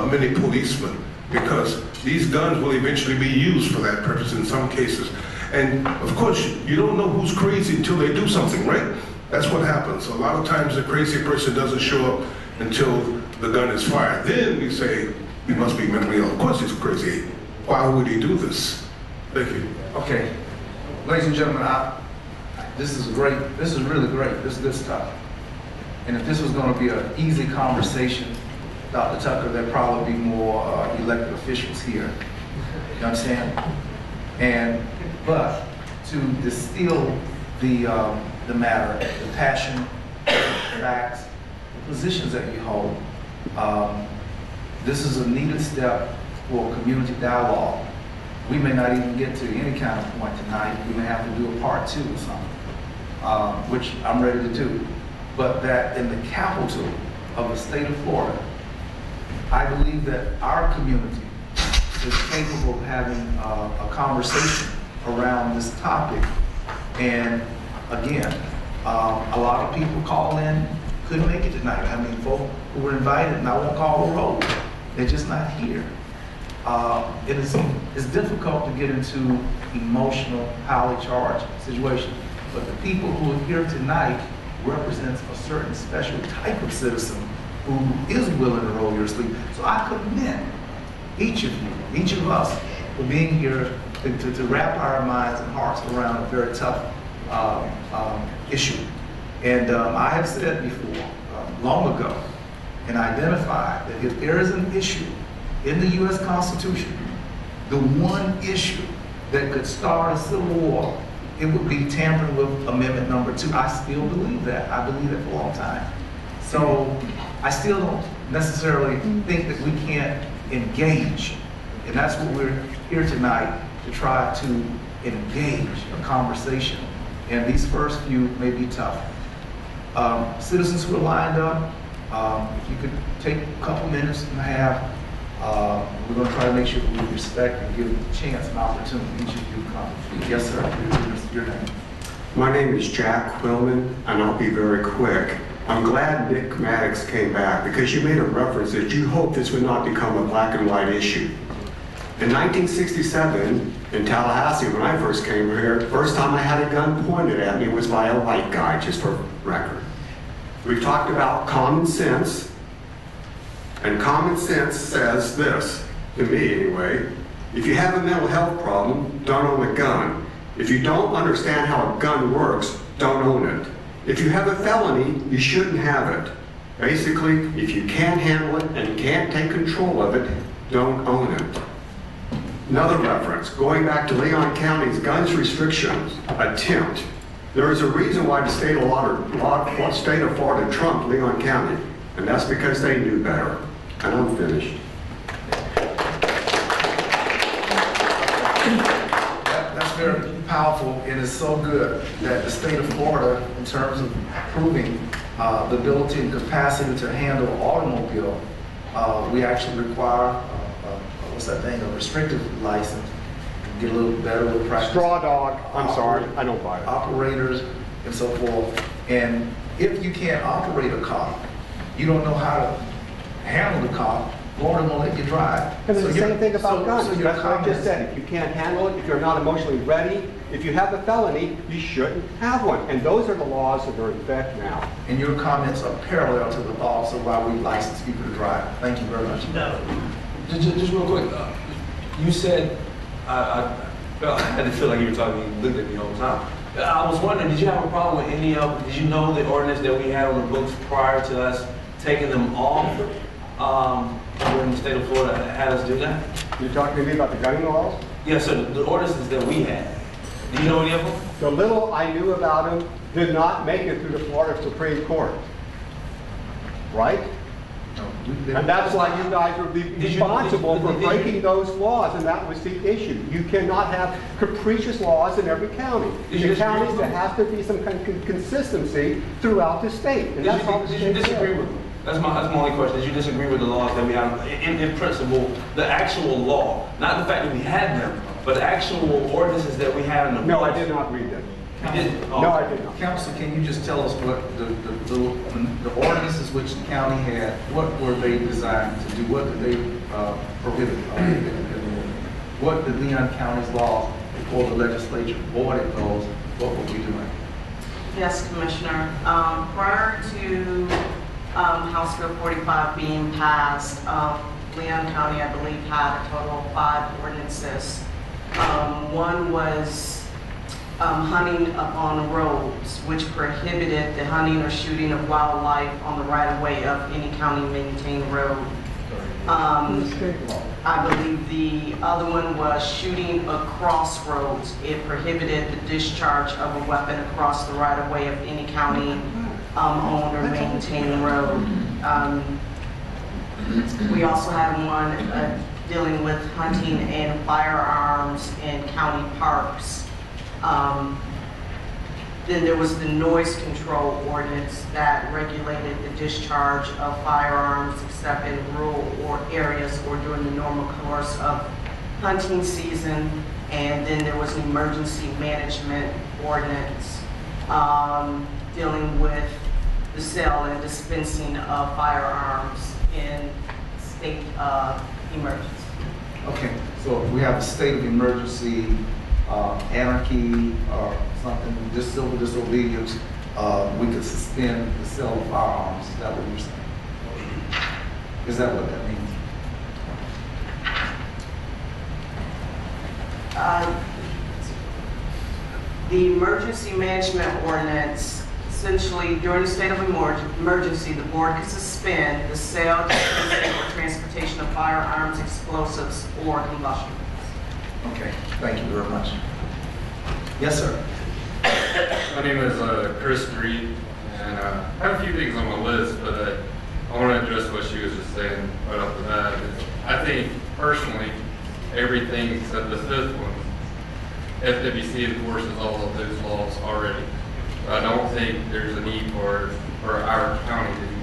many policemen, because these guns will eventually be used for that purpose in some cases. And of course, you don't know who's crazy until they do something, right? That's what happens. A lot of times the crazy person doesn't show up until the gun is fired. Then we say, he must be mentally ill. Of course he's crazy. Why would he do this? Thank you. Okay. Ladies and gentlemen, this is great. This is really great. This is good stuff. And if this was going to be an easy conversation, Dr. Tucker, there'd probably be more elected officials here. You understand? But to distill the matter, the passion, the facts, the positions that you hold, this is a needed step for community dialogue. We may not even get to any kind of point tonight. We may have to do a part 2 or something, which I'm ready to do. But that in the capital of the state of Florida, I believe that our community is capable of having a conversation around this topic. And again, a lot of people call in couldn't make it tonight. I mean, folk who were invited, and I won't call the roll, they're just not here. It's difficult to get into emotional, highly charged situations, but the people who are here tonight represents a certain special type of citizen who is willing to roll your sleeve. So I commend each of you, each of us, for being here to wrap our minds and hearts around a very tough issue. And I have said before, long ago, and identified that if there is an issue in the U.S. Constitution, the one issue that could start a civil war, it would be tampering with Amendment number 2. I still believe that. I believe it for a long time. So I still don't necessarily think that we can't engage. And that's what we're here tonight, to try to engage a conversation. And these first few may be tough. Citizens who are lined up, if you could take a couple minutes and a half, we're going to try to make sure that we respect and give a chance and opportunity for each of you to come. Yes, sir. Your name. My name is Jack Quillman, and I'll be very quick. I'm glad Nick Maddox came back, because you made a reference that you hope this would not become a black and white issue. In 1967, in Tallahassee, when I first came here, the first time I had a gun pointed at me was by a white guy, just for record. We've talked about common sense, and common sense says this, to me anyway: if you have a mental health problem, don't own a gun. If you don't understand how a gun works, don't own it. If you have a felony, you shouldn't have it. Basically, if you can't handle it and can't take control of it, don't own it. Another reference, going back to Leon County's guns restrictions attempt. There is a reason why the state of Florida trumped Leon County, and that's because they knew better. And I'm finished. That's very powerful, and it's so good that the state of Florida, in terms of proving the ability and capacity to handle an automobile, we actually require, what's that thing, a restrictive license, get a little better with practice. Straw dog, I'm sorry, I don't buy it. Operators and so forth. And if you can't operate a car, you don't know how to handle the car, Florida won't let you drive. Because it's the same thing about guns. So That's what I just said. If you can't handle it, if you're not emotionally ready, if you have a felony, you shouldn't have one. And those are the laws that are in effect now. And your comments are parallel to the laws of why we license people to drive. Thank you very much. No. Just real quick, you said, I had to feel like you were talking, you looked at me all the time. I was wondering, did you have a problem with any of, did you know the ordinance that we had on the books prior to us taking them off when the state of Florida had us do that? You're talking to me about the gun laws? Yes, sir, the ordinances that we had. Do you know any of them? The little I knew about them did not make it through the Florida Supreme Court. Right? And that's why you guys are responsible for breaking those laws, and that was the issue. You cannot have capricious laws in every county. In the counties, there has to be some kind of consistency throughout the state. And that's all the state Did you disagree with them? That's my only question. Did you disagree with the laws that we have in principle, the actual law, not the fact that we had them, but the actual ordinances that we had in the books? No, I did not read them. No, I did not. Council, can you just tell us what the ordinances which the county had, what were they designed to do? What did they prohibit? What did Leon County's laws, before the legislature voided those, what were we doing? Yes, Commissioner. Prior to House Bill 45 being passed, Leon County, I believe, had a total of 5 ordinances. One was hunting upon roads, which prohibited the hunting or shooting of wildlife on the right-of-way of any county-maintained road. I believe the other one was shooting across roads. It prohibited the discharge of a weapon across the right-of-way of any county owned or maintained road. We also had one dealing with hunting and firearms in county parks. Then there was the noise control ordinance that regulated the discharge of firearms except in rural areas or during the normal course of hunting season. And then there was an emergency management ordinance dealing with the sale and dispensing of firearms in state emergency. Okay, so if we have a state of emergency, anarchy, or something, just civil disobedience, we could suspend the sale of firearms. Is that what you're saying? Is that what that means? The emergency management ordinance, essentially during the state of emergency, the board can suspend the sale, dispensing, or transportation of firearms, explosives, or combustibles. Okay, thank you very much. Yes, sir. My name is Chris Reed, and I have a few things on my list, but I want to address what she was just saying right off the bat. I think, personally, everything except the fifth one, FWC enforces all of those laws already. I don't think there's a need for our county to do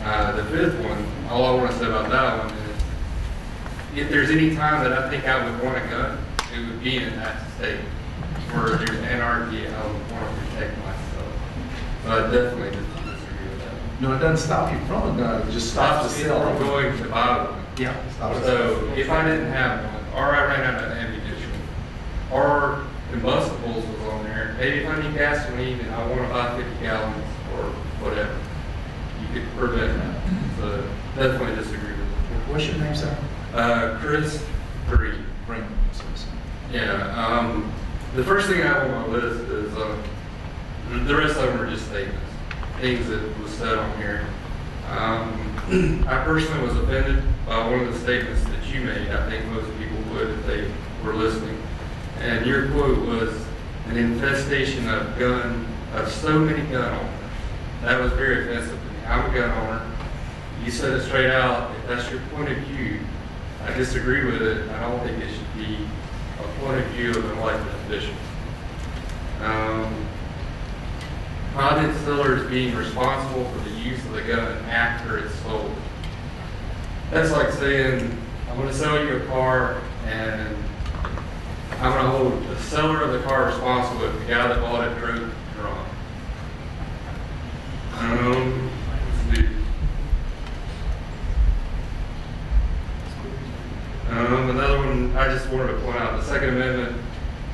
either. The fifth one, all I want to say about that one is, if there's any time that I think I would want a gun, it would be in that state where there's anarchy. I would want to protect myself. So I definitely disagree with that. No, it doesn't stop you from a gun. It just stops the me sale. from going to buy one. Yeah. So if I didn't have one, or I ran out of ammunition, or combustibles was on there, maybe if I need gasoline and I want to buy 50 gallons or whatever, you could prevent that. So definitely disagree with it. What's your name, sir? Chris Reed. Bring. Yeah. The first thing I have on my list is the rest of them are just statements, things that was said on here. I personally was offended by one of the statements that you made. I think most people would if they were listening. And your quote was an infestation of so many gun owners. That was very offensive to me. I'm a gun owner. You said it straight out. If that's your point of view, I disagree with it. I don't think it should be a point of view of an elected official. Private sellers being responsible for the use of the gun after it's sold. That's like saying, I'm going to sell you a car and I'm going to hold the seller of the car responsible if the guy that bought it drove drunk. Let's see. Another one, I just wanted to point out, the Second Amendment,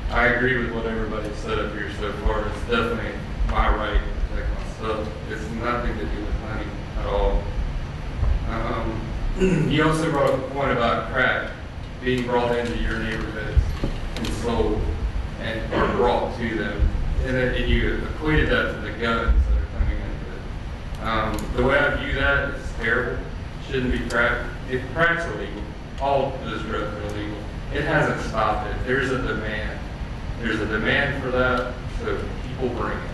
I agree with what everybody said up here so far. It's definitely my right to protect myself. It's nothing to do with money at all. You also brought up a point about crack being brought into your neighborhoods and sold or brought to them. And you equated that to the guns that are coming into it. The way I view that is terrible. It shouldn't be crack. If crack's illegal, all of those drugs are illegal. It hasn't stopped it. There's a demand. There's a demand for that, so people bring it.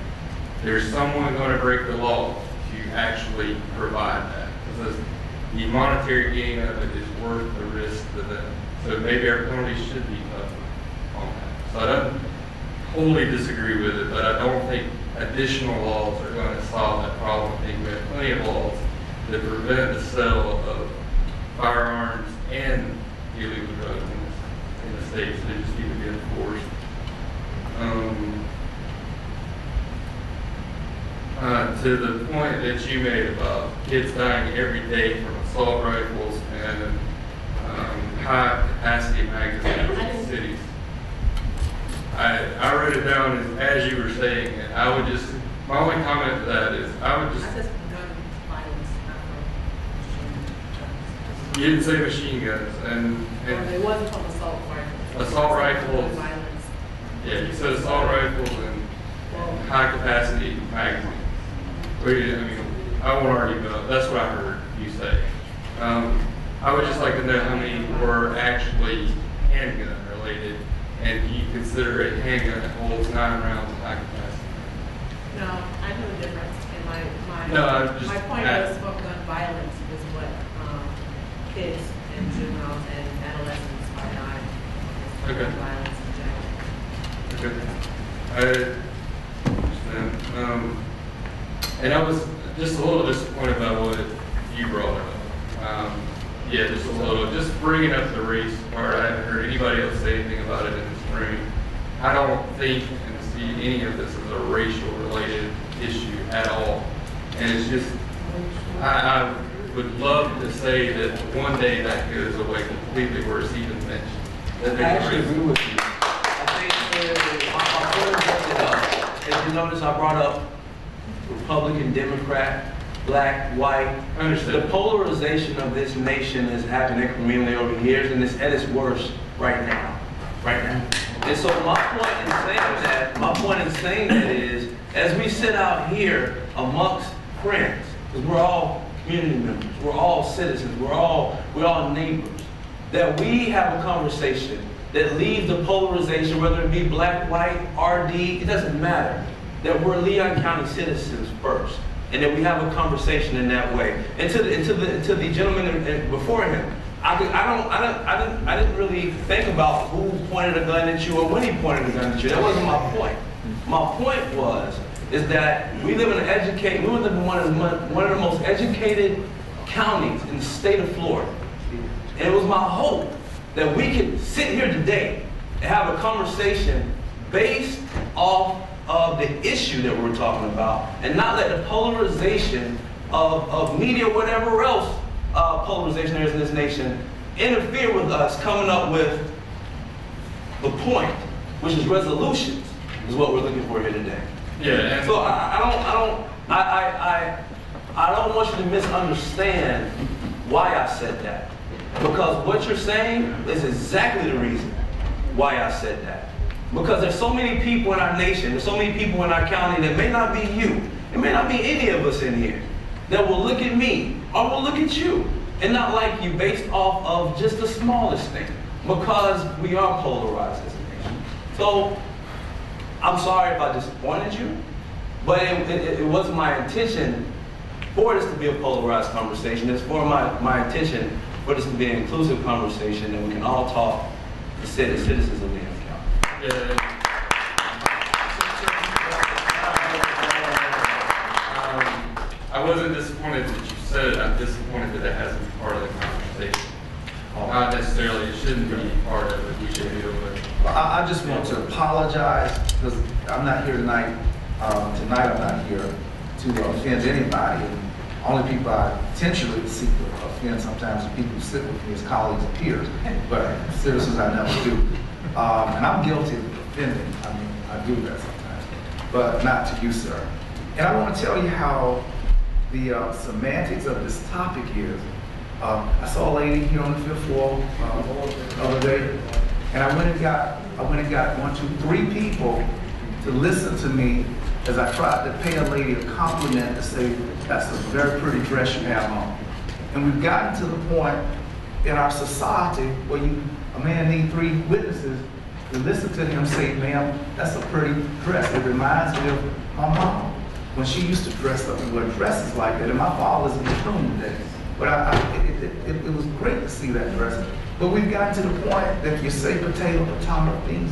There's someone going to break the law to actually provide that. Because the monetary gain of it is worth the risk to them. So maybe our penalties should be tougher on that. So I don't wholly disagree with it, but I don't think additional laws are going to solve that problem. I think we have plenty of laws that prevent the sale of firearms and illegal drugs in the states. They just need to be enforced. To the point that you made about kids dying every day from assault rifles and high capacity magazines in cities. I wrote it down as you were saying it. I would just, my only comment to that is, I would just. You didn't say machine guns, and it wasn't called assault rifles. Assault rifles. Yeah, you said assault rifles and high capacity magazines. I mean, I won't argue about. That's what I heard you say. I would just like to know how many were actually handgun related, and do you consider a handgun that holds 9 rounds of high capacity? No, I know the difference. And my point was smoke gun violence is what kids and juveniles and adolescents are dying. Okay. Violence in general. Okay. I understand. And I was just a little disappointed about what you brought up. Yeah, just a little. Just bringing up the race part. I haven't heard anybody else say anything about it in this room. I don't think and see any of this as a racial related issue at all. And it's just, I would love to say that one day that goes away completely where it's even mentioned. I actually agree with you. I think my point is that, as you notice, I brought up Republican, Democrat, black, white. Understood. The polarization of this nation has happened incrementally over years, and it's at its worst right now. Right now. And so my point in saying that is, as we sit out here amongst friends, because we're all community members, we're all citizens, we're all neighbors, that we have a conversation that leaves the polarization, whether it be black, white, RD, it doesn't matter, that we're Leon County citizens first, and that we have a conversation in that way. And to the gentleman before him, I didn't really think about who pointed a gun at you or when he pointed a gun at you. That wasn't my point. My point is that we live in one of the most educated counties in the state of Florida. And it was my hope that we could sit here today and have a conversation based off of the issue that we're talking about, and not let the polarization of media or whatever else polarization there is in this nation interfere with us coming up with the point, which is resolutions, is what we're looking for here today. Yeah. So I don't want you to misunderstand why I said that, because what you're saying is exactly the reason why I said that. Because there's so many people in our nation, there's so many people in our county that may not be you, it may not be any of us in here, that will look at me or will look at you and not like you based off of just the smallest thing, because we are polarized as a nation. So I'm sorry if I disappointed you, but it wasn't my intention for this to be a polarized conversation. It's for my intention for this to be an inclusive conversation, and we can all talk as citizens of Leon County. Yeah. I wasn't disappointed that you said it. I'm disappointed that it hasn't been part of the conversation. Not necessarily, it shouldn't be part of it. We should deal with it. I just want to apologize because I'm not here tonight. Tonight I'm not here to offend anybody. And only people I intentionally seek to offend sometimes are people who sit with me as colleagues and peers, but citizens I never do. And I'm guilty of offending. I mean, I do that sometimes, but not to you, sir. And I want to tell you how the semantics of this topic is. I saw a lady here on the 5th floor the other day, and I went and got 1, 2, 3 people to listen to me as I tried to pay a lady a compliment to say, that's a very pretty dress you have on. And we've gotten to the point in our society where a man needs 3 witnesses to listen to him say, ma'am, that's a pretty dress. It reminds me of my mom when she used to dress up and wear dresses like that. And my father's in the room today. But it was great to see that dress. But we've gotten to the point that if you say potato things,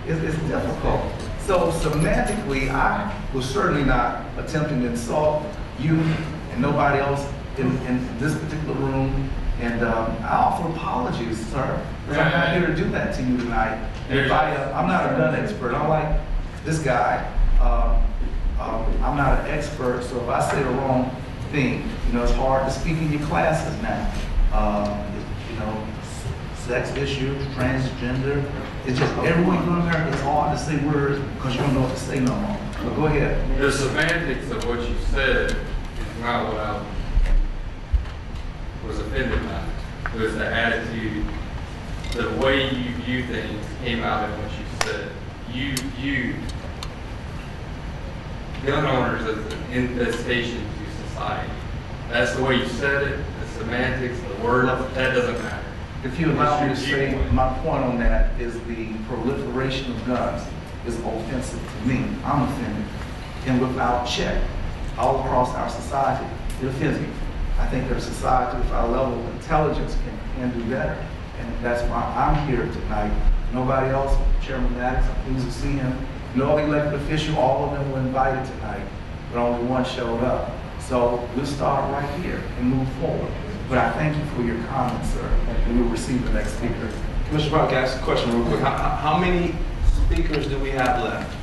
it's difficult. So semantically, I was certainly not attempting to insult you and nobody else in this particular room. And I offer apologies, sir, because I'm not here to do that to you tonight. And I'm not a gun expert. I'm like this guy. I'm not an expert, so if I say the wrong thing, it's hard to speak in your classes now. Sex issues, transgender. It's just everywhere you go in America, it's hard to say words because you don't know what to say no more. But go ahead. The semantics of what you said is not what I was offended by. It was the attitude, the way you view things came out in what you said. You viewed gun owners as an infestation to society. That's the way you said it, the semantics, the word, that doesn't matter. If you allow me to say, my point on that is the proliferation of guns is offensive to me. I'm offended. And without check, all across our society, it offends me. I think that a society with our level of intelligence can do better. And that's why I'm here tonight. Nobody else, Chairman Maddox, I'm pleased to see him. No elected official, all of them were invited tonight, but only one showed up. So we'll start right here and move forward. But I thank you for your comments, sir, and we'll receive the next speaker. Mr. Brown, can I ask a question real quick? How many speakers do we have left?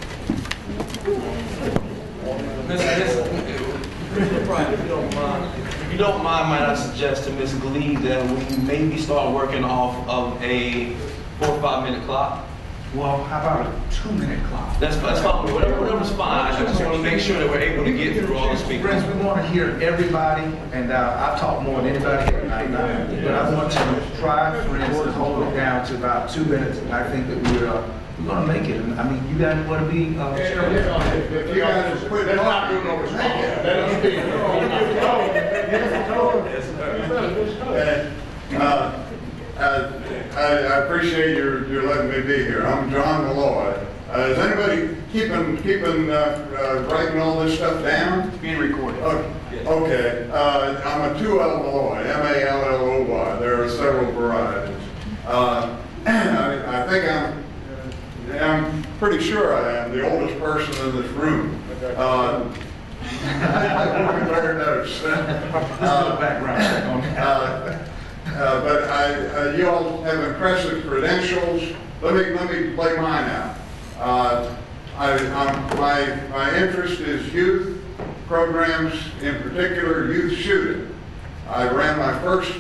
If you don't mind, might I suggest to Ms. Glee that we maybe start working off of a 4 or 5 minute clock? Well, how about a 2-minute clock? That's fine, whatever's fine. I just want to make sure that we're able to get through all the speakers. Friends, we want to hear everybody, and I've talked more than anybody here tonight, but I want to try, friends, to hold it down to about 2 minutes, and I think that we're going to make it. I mean, you guys want to be, If you guys quit, let's not do no response. Let us speak. I appreciate your letting me be here. I'm John Malloy. Is anybody keeping writing all this stuff down? It's being recorded. Okay. I'm a 2L Malloy, M-A-L-L-O-Y. There are several varieties. I think I'm pretty sure I am the oldest person in this room. I very noticed. background check on that. But you all have impressive credentials. Let me play mine out. My interest is youth programs, in particular youth shooting. I ran my first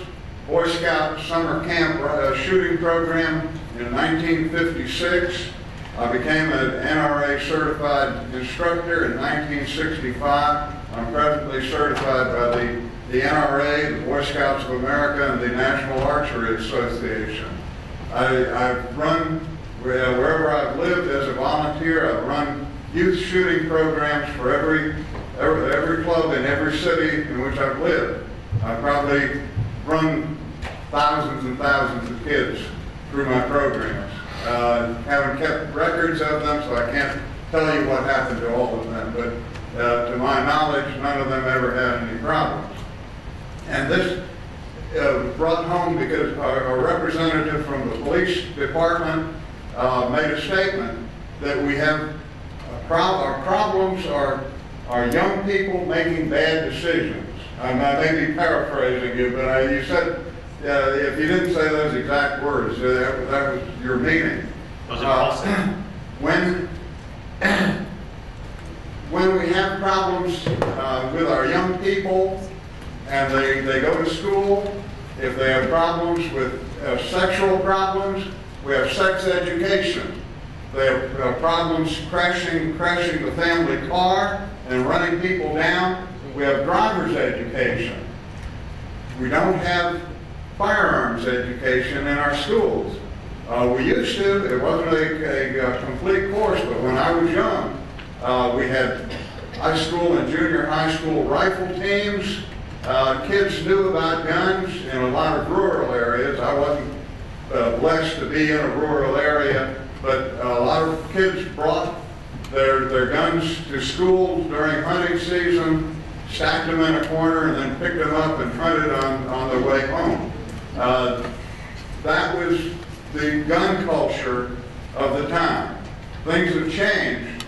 Boy Scout summer camp shooting program in 1956. I became an NRA certified instructor in 1965. I'm presently certified by the NRA, the Boy Scouts of America, and the National Archery Association. I've run, wherever I've lived as a volunteer, I've run youth shooting programs for every club in every city in which I've lived. I've probably run thousands and thousands of kids through my programs. Haven't kept records of them, so I can't tell you what happened to all of them, but to my knowledge, none of them ever had any problems. And this brought home because a representative from the police department made a statement that we have our problems are young people making bad decisions. I may be paraphrasing you, but you said, if you didn't say those exact words, that was your meaning. Was it also? When we have problems with our young people and they go to school, if they have problems with sexual problems, we have sex education. They have problems crashing the family car and running people down. We have driver's education. We don't have firearms education in our schools. We used to. It wasn't a complete course, but when I was young, we had high school and junior high school rifle teams. Kids knew about guns in a lot of rural areas. I wasn't blessed to be in a rural area, but a lot of kids brought their guns to school during hunting season, stacked them in a corner, and then picked them up and hunted on their way home. That was the gun culture of the time. Things have changed.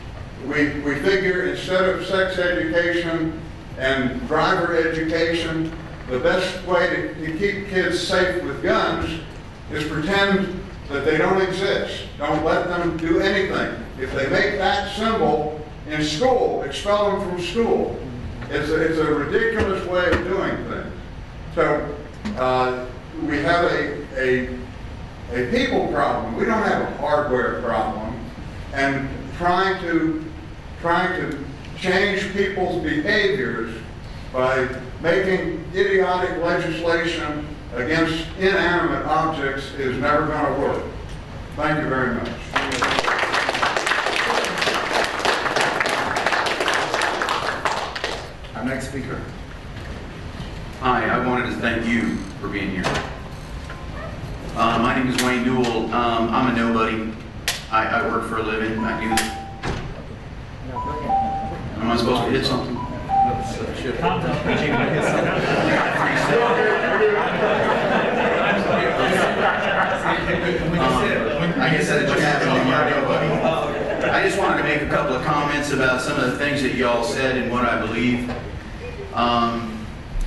We figure instead of sex education and driver education, the best way to keep kids safe with guns is pretend that they don't exist. Don't let them do anything. If they make that symbol in school, expel them from school. It's a ridiculous way of doing things. So we have a people problem. We don't have a hardware problem. And trying to change people's behaviors by making idiotic legislation against inanimate objects is never going to work. Thank you very much. Our next speaker. Hi, I wanted to thank you for being here. My name is Wayne Newell. I'm a nobody. I work for a living. I do. Am I supposed to hit something? I just wanted to make a couple of comments about some of the things that y'all said and what I believe.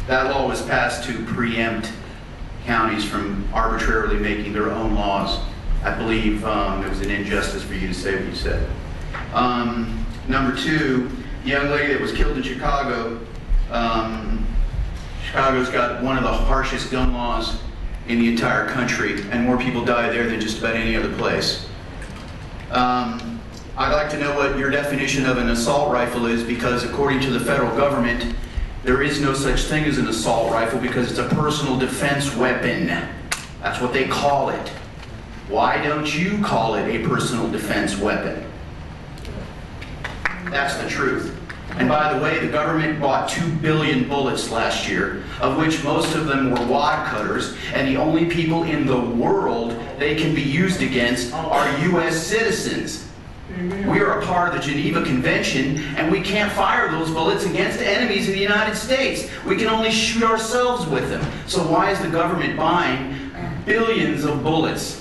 That law was passed to preempt counties from arbitrarily making their own laws. I believe it was an injustice for you to say what you said. Number two, the young lady that was killed in Chicago, Chicago's got one of the harshest gun laws in the entire country, and more people die there than just about any other place. I'd like to know what your definition of an assault rifle is, because according to the federal government, there is no such thing as an assault rifle because it's a personal defense weapon. That's what they call it. Why don't you call it a personal defense weapon? That's the truth. And by the way, the government bought 2 billion bullets last year, of which most of them were wad cutters, and the only people in the world they can be used against are U.S. citizens. We are a part of the Geneva Convention, and we can't fire those bullets against enemies of the United States. We can only shoot ourselves with them. So why is the government buying billions of bullets?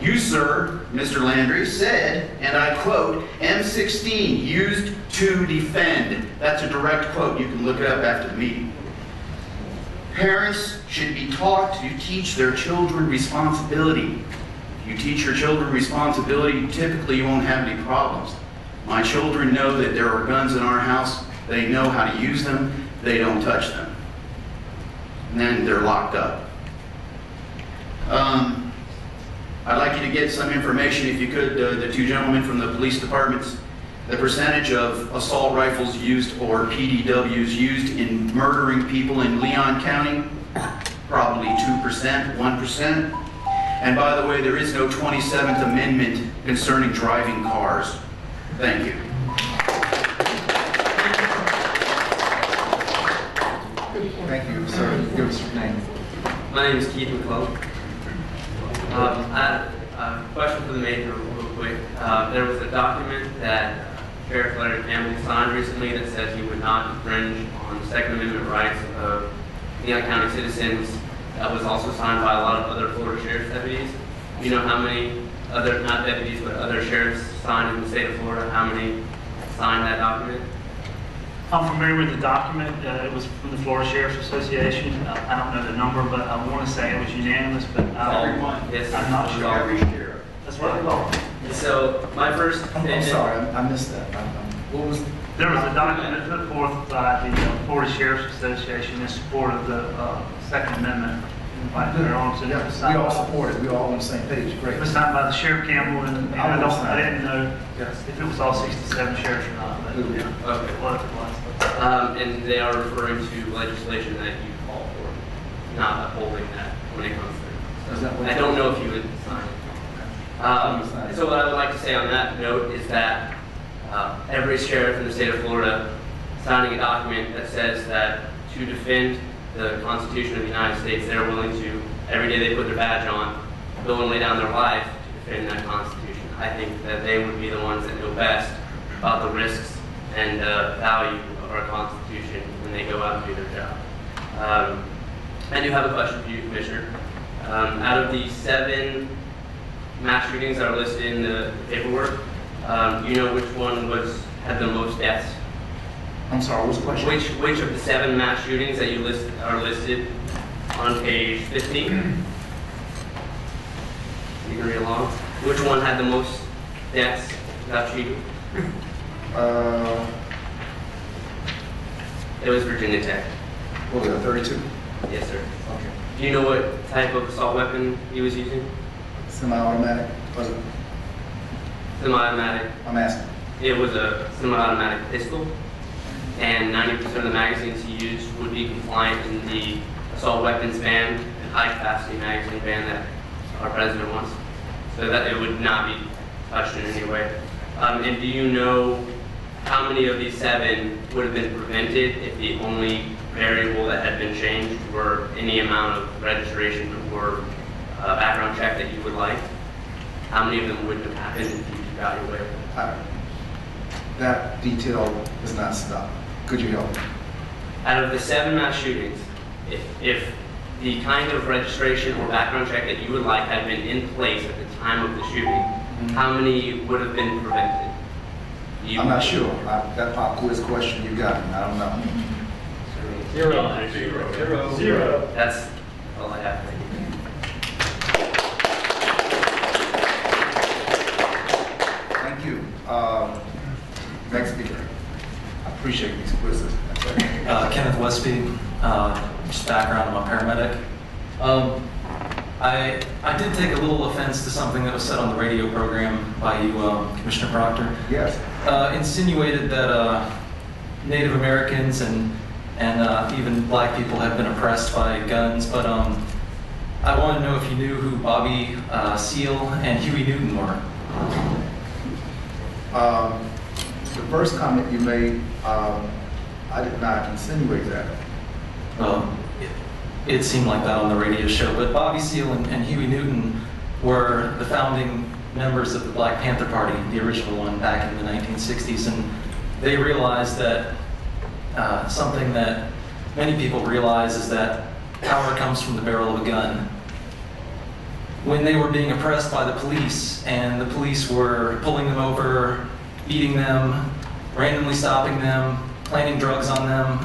You, sir, Mr. Landry, said, and I quote, M16 used to defend. That's a direct quote. You can look it up after the meeting. Parents should be taught to teach their children responsibility. If you teach your children responsibility, typically you won't have any problems. My children know that there are guns in our house. They know how to use them. They don't touch them. And then they're locked up. I'd like you to get some information, if you could, the two gentlemen from the police departments, the percentage of assault rifles used or PDWs used in murdering people in Leon County, probably 2%, 1%. And by the way, there is no 27th Amendment concerning driving cars. Thank you. Thank you, sir. Give us your name. My name is Keith McClellan. I have a question for the major real quick. There was a document that Sheriff Larry Campbell signed recently that says he would not infringe on the Second Amendment rights of Leon County citizens. That was also signed by a lot of other Florida sheriff's deputies. Do you know how many other, not deputies, but other sheriffs signed in the state of Florida? How many signed that document? I'm familiar with the document. It was from the Florida Sheriff's Association. I don't know the number, but I want to say it was unanimous, but Yes, I'm not sure. Every sheriff. That's what I thought. So my first I'm sorry, I missed that. What was? There was a document put forth by the Florida Sheriff's Association in support of the Second Amendment. By their arms, and it was We signed all by- support it. We all on the same page. Great. It was signed by the Sheriff Campbell, and I didn't know Yes. if it was all 67 sheriffs or not, but Yeah. Okay. what it was. And they are referring to legislation that you call for, not upholding that when it comes through. Is that what I don't know if you would sign it. So what I would like to say on that note is that every sheriff in the state of Florida signing a document that says that to defend the Constitution of the United States, they're willing to, every day they put their badge on, go and lay down their life to defend that Constitution. I think that they would be the ones that know best about the risks and value of our Constitution when they go out and do their job. I do have a question for you, Commissioner. Out of the 7 mass shootings that are listed in the paperwork, do you know which one had the most deaths? I'm sorry, what's the question? Which of the 7 mass shootings that you are listed on page 15? You can read along. Which one had the most deaths without shooting? It was Virginia Tech. What was it, 32? Yes, sir. Okay. Do you know what type of assault weapon he was using? Semi-automatic? Was it? Semi-automatic. I'm asking. It was a semi-automatic pistol, and 90% of the magazines he used would be compliant in the assault weapons ban and high-capacity magazine ban that our president wants, so that it would not be touched in any way. And do you know how many of these 7 would have been prevented if the only variable that had been changed were any amount of registration or background check that you would like? How many of them wouldn't have happened if you got your way? That detail is not stopped. Could you help me? Out of the 7 mass shootings, if the kind of registration or background check that you would like had been in place at the time of the shooting, how many would have been prevented? I'm not sure. That pop quiz question you got me. I don't know. Zero. That's all I have. Thank you. Next speaker. I appreciate these Kenneth Westby, just background, I'm a paramedic. I did take a little offense to something that was said on the radio program by you, Commissioner Proctor. Yes. Insinuated that Native Americans and even black people have been oppressed by guns, but I want to know if you knew who Bobby Seale and Huey Newton were. The first comment you made, I did not insinuate that. It seemed like that on the radio show, but Bobby Seale and Huey Newton were the founding members of the Black Panther Party, the original one back in the 1960s, and they realized that something that many people realize is that power comes from the barrel of a gun. When they were being oppressed by the police, and the police were pulling them over, beating them, randomly stopping them, planting drugs on them,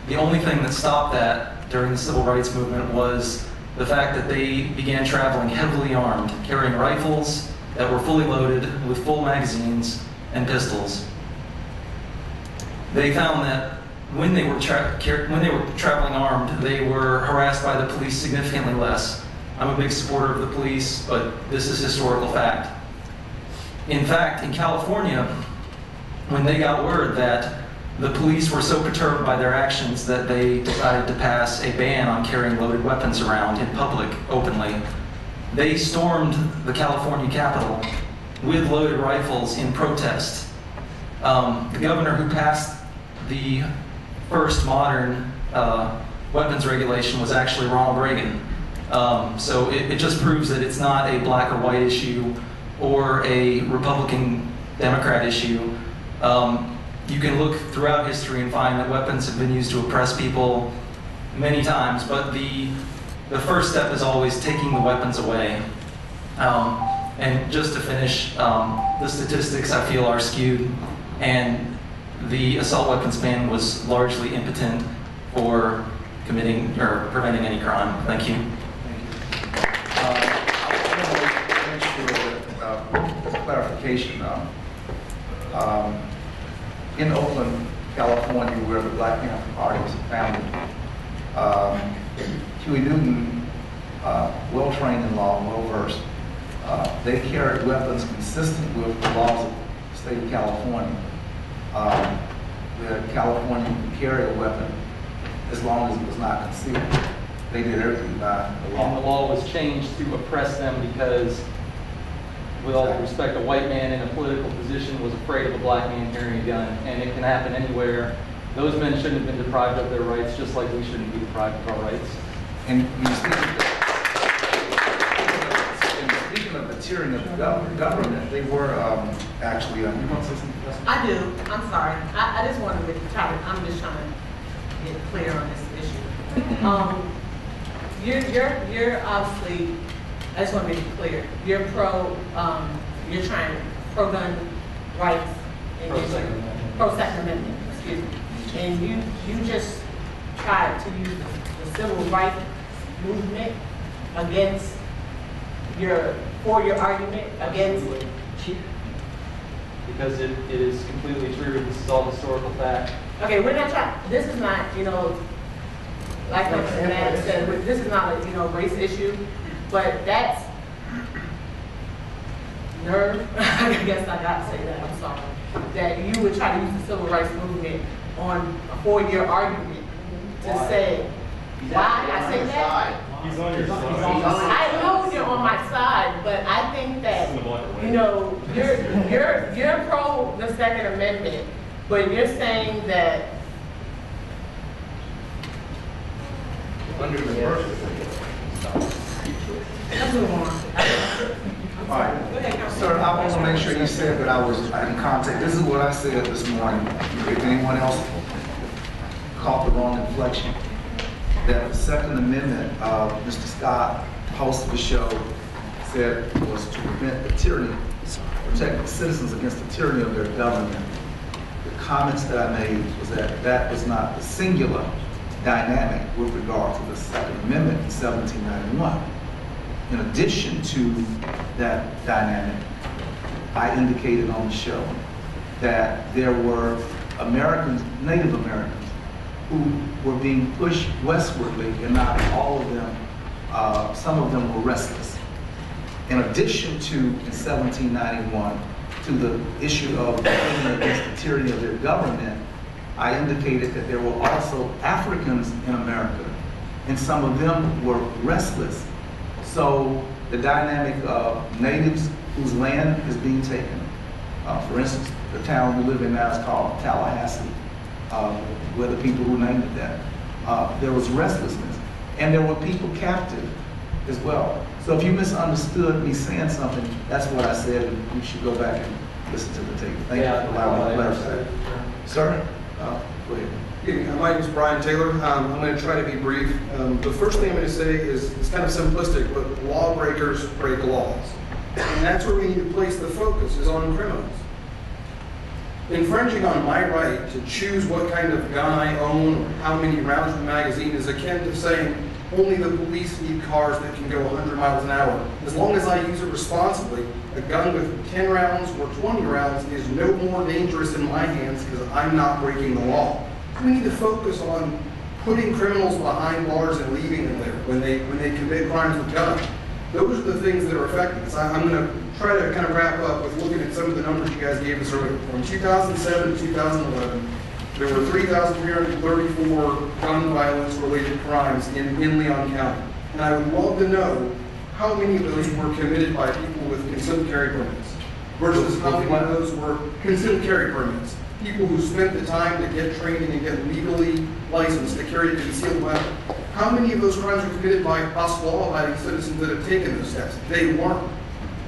the only thing that stopped that during the civil rights movement was the fact that they began traveling heavily armed, carrying rifles that were fully loaded with full magazines and pistols. They found that when they were traveling armed, they were harassed by the police significantly less. I'm a big supporter of the police, but this is historical fact. In fact, in California, when they got word that the police were so perturbed by their actions that they decided to pass a ban on carrying loaded weapons around in public openly, they stormed the California Capitol with loaded rifles in protest. The governor who passed the first modern weapons regulation was actually Ronald Reagan. So it just proves that it's not a black or white issue or a Republican-Democrat issue. You can look throughout history and find that weapons have been used to oppress people many times, but the first step is always taking the weapons away. And just to finish, the statistics I feel are skewed, and the assault weapons ban was largely impotent for committing or preventing any crime. Thank you. I want to make sure that there's clarification. In Oakland, California, where the Black Panther Party was founded, Huey Newton, well-trained in law, well-versed, they carried weapons consistent with the laws of the state of California. Where California could carry a weapon as long as it was not concealed. They did everything by the law. And the law was changed to oppress them because, with all due respect, a white man in a political position was afraid of a black man carrying a gun, and it can happen anywhere. Those men shouldn't have been deprived of their rights, just like we shouldn't be deprived of our rights. And speaking of the tyranny of the government, they were actually, you want to say something? I do. I'm sorry. I just wanted to try to, I'm just trying to get clear on this issue. You're obviously, I just want to be clear, you're you're trying pro-gun rights. Pro-Second Amendment, excuse me. And you just tried to use the civil rights movement against for your argument against because it is completely true. This is all historical fact. Okay, we're not trying, this is not, like Matt said, this is not a, race issue, but that's nerve, I guess I gotta say that, I'm sorry, that you would try to use the civil rights movement for your argument to say, why I say that? He's on your side. I know you're on my side, but I think that, you're pro the Second Amendment, but you're saying that Under the verse. let's move on. All right. Sir, I want to make sure you said that I was in contact. This is what I said this morning. If anyone else caught the wrong inflection, that the Second Amendment, Mr. Scott, host of the show, said was to prevent the tyranny, protect the citizens against the tyranny of their government. The comments that I made was that that was not the singular dynamic with regard to the Second Amendment in 1791. In addition to that dynamic, I indicated on the show that there were Americans, Native Americans, who were being pushed westwardly, and not all of them, some of them were restless. In addition to, in 1791, to the issue of defending against the tyranny of their government, I indicated that there were also Africans in America, and some of them were restless. So the dynamic of natives whose land is being taken. For instance, the town we live in now is called Tallahassee, where the people who named it that. There was restlessness, and there were people captive as well. So if you misunderstood me saying something, that's what I said, and you should go back and listen to the tape. Thank you for allowing me to clarify. Sir? Go ahead. My name is Brian Taylor. I'm going to try to be brief. The first thing I'm going to say is, it's kind of simplistic, but lawbreakers break laws. And that's where we need to place the focus, is on criminals. Infringing on my right to choose what kind of gun I own or how many rounds of the magazine is akin to saying only the police need cars that can go 100 miles an hour. As long as I use it responsibly, a gun with 10 rounds or 20 rounds is no more dangerous in my hands because I'm not breaking the law. We need to focus on putting criminals behind bars and leaving them there when they commit crimes with guns. Those are the things that are affecting us. I'm going to try to kind of wrap up with looking at some of the numbers you guys gave us earlier. From 2007 to 2011, there were 3,334 gun violence-related crimes in Leon County. And I would love to know how many of those were committed by people with concealed carry permits versus how many of those were concealed carry permits. People who spent the time to get training and get legally licensed to carry a concealed weapon. How many of those crimes were committed by us law-abiding citizens that have taken those steps? They weren't.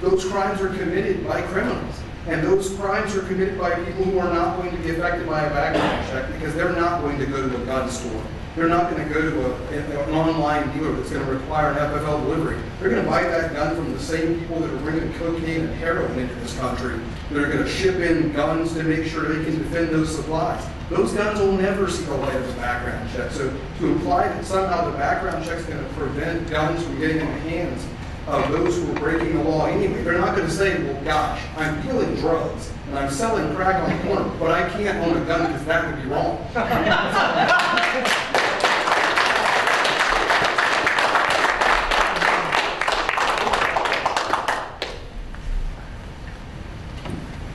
Those crimes are committed by criminals. And those crimes are committed by people who are not going to be affected by a background check because they're not going to go to a gun store. They're not going to go to an online dealer that's going to require an FFL delivery. They're going to buy that gun from the same people that are bringing cocaine and heroin into this country. They're going to ship in guns to make sure they can defend those supplies. Those guns will never see the light of a background check. So to imply that somehow the background check is going to prevent guns from getting in the hands of those who are breaking the law anyway, they're not going to say, well, gosh, I'm dealing drugs and I'm selling crack on the corner, but I can't own a gun because that would be wrong.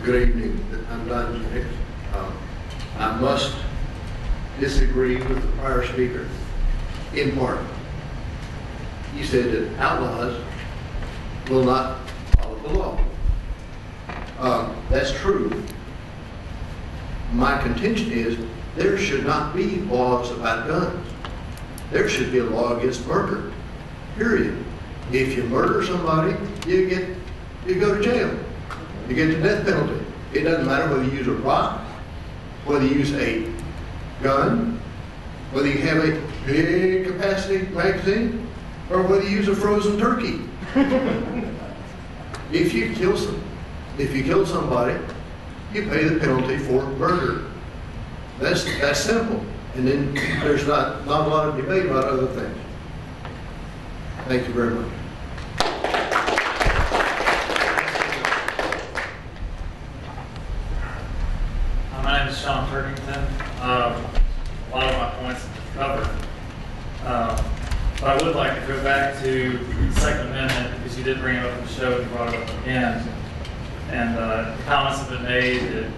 Good evening. I'm Don Jennings. I must disagree with the prior speaker in part. He said that outlaws will not follow the law. That's true. My contention is there should not be laws about guns. There should be a law against murder, period. If you murder somebody, you go to jail. You get the death penalty. It doesn't matter whether you use a rock, whether you use a gun, whether you have a big capacity magazine, or whether you use a frozen turkey. If you kill somebody, you pay the penalty for murder. That's simple. And then there's not a lot of debate about other things. Thank you very much. My name is Sean Turkington. A lot of my points have been covered. But I would like to go back to the Second Amendment because you did bring it up in the show and you brought it up again. And the comments have been made that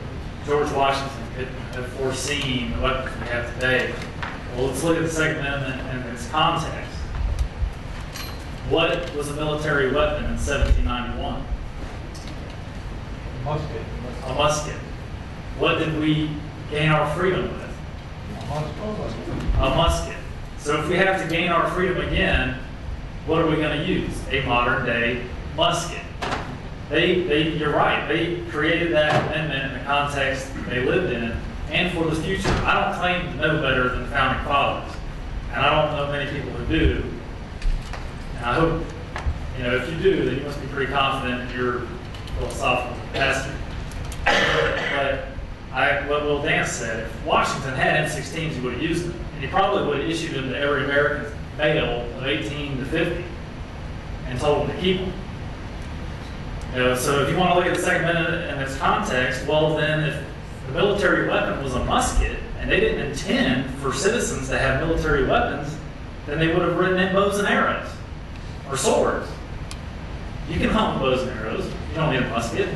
George Washington could have foreseen the weapons we have today. Well, let's look at the Second Amendment in its context. What was a military weapon in 1791? A musket. What did we gain our freedom with? A musket. So if we have to gain our freedom again, what are we going to use? A modern day musket. You're right, they created that amendment in the context they lived in and for the future. I don't claim to know better than the founding fathers, and I don't know many people who do. And I hope, if you do, then you must be pretty confident in your philosophical capacity. But what Will Dance said, if Washington had M16s, he would have used them. And he probably would have issued them to every American male of 18 to 50 and told them to keep them. So if you want to look at the Second Amendment in its context, well then, if the military weapon was a musket, and they didn't intend for citizens to have military weapons, then they would have ridden in bows and arrows or swords. You can hunt with bows and arrows. You don't need a musket.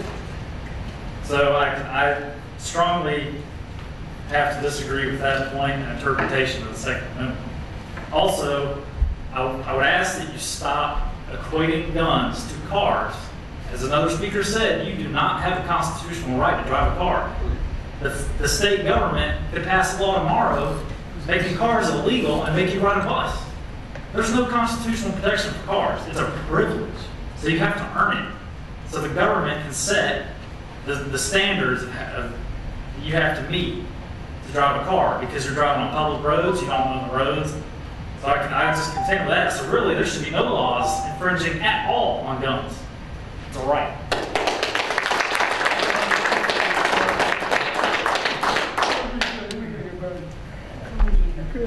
So I strongly have to disagree with that point and interpretation of the Second Amendment. Also, I would ask that you stop equating guns to cars. As another speaker said, you do not have a constitutional right to drive a car. The state government could pass a law tomorrow making cars illegal and make you ride a bus. There's no constitutional protection for cars. It's a privilege. So you have to earn it. So the government can set the standards you have to meet to drive a car, because you're driving on public roads, you don't own the roads. So I just contend with that. So really, there should be no laws infringing at all on guns. It's a right.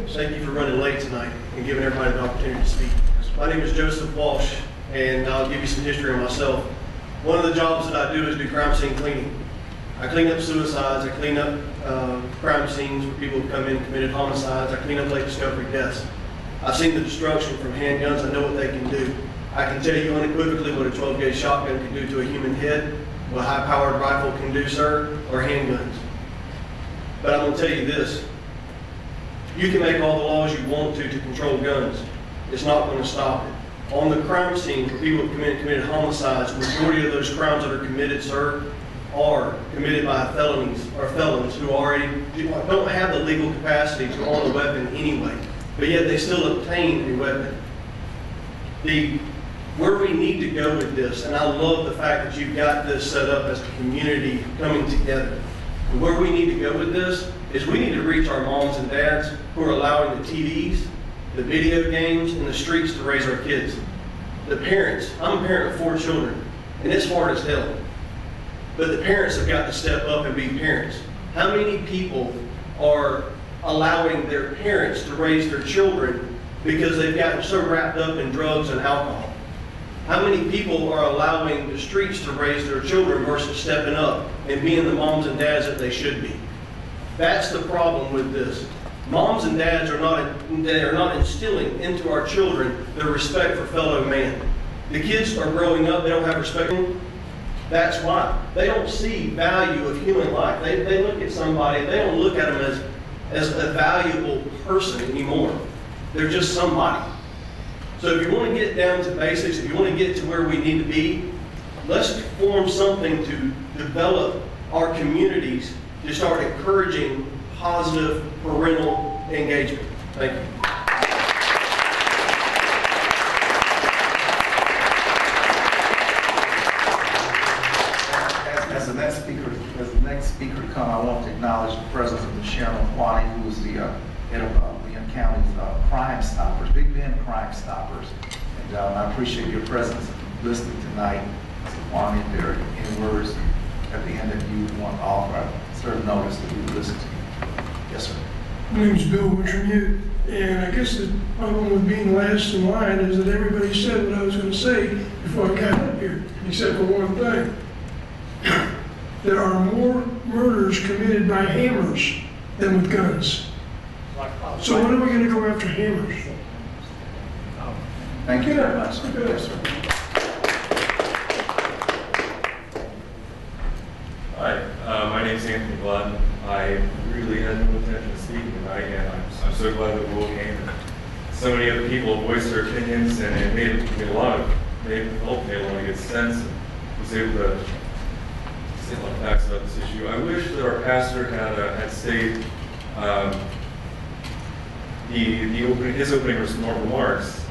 Thank you for running late tonight and giving everybody an opportunity to speak. My name is Joseph Walsh, and I'll give you some history on myself. One of the jobs that I do is do crime scene cleaning. I clean up suicides, I clean up crime scenes where people have come in and committed homicides, I clean up late discovery deaths. I've seen the destruction from handguns, I know what they can do. I can tell you unequivocally what a 12-gauge shotgun can do to a human head, what a high-powered rifle can do, sir, or handguns. But I'm going to tell you this. You can make all the laws you want to control guns. It's not going to stop it. On the crime scene where people have committed homicides, the majority of those crimes that are committed, sir, are committed by felonies or felons who already don't have the legal capacity to own a weapon anyway, but yet they still obtain a weapon. Where we need to go with this, and I love the fact that you've got this set up as a community coming together. Where we need to go with this is we need to reach our moms and dads who are allowing the TVs, the video games, and the streets to raise our kids. The parents, I'm a parent of 4 children, and it's hard as hell. But the parents have got to step up and be parents. How many people are allowing their parents to raise their children because they've gotten so wrapped up in drugs and alcohol? How many people are allowing the streets to raise their children versus stepping up and being the moms and dads that they should be? That's the problem with this. Moms and dads are not instilling into our children the respect for fellow man. The kids are growing up, they don't have respect for them. That's why. They don't see value of human life. They look at somebody, they don't look at them as a valuable person anymore. They're just somebody. So if you want to get down to basics, if you want to get to where we need to be, let's form something to develop our communities to start encouraging positive parental engagement. Thank you. As the next speaker to come, I want to acknowledge the presence of Sharon Kwani, who is the head of Leon County's Crime Stoppers, Big Bend Crime Stoppers. And I appreciate your presence and listening tonight. Mr. Kwani, if there are any words at the end that you want to offer, I serve notice that we will listen to you. Yes, sir. My name is Bill Wintermute, and I guess the problem with being last in line is that everybody said what I was going to say before I got up here, except for one thing. There are more murders committed by hammers than with guns. So when are we going to go after hammers? Thank you very much. Yes, sir. Hi, my name is Anthony Blood. I really had no intention of speaking tonight, and I'm so glad that Will came. So many other people voiced their opinions, and it made a lot of good sense, and was able to say a lot of facts about this issue. I wish that our pastor had stated his opening remarks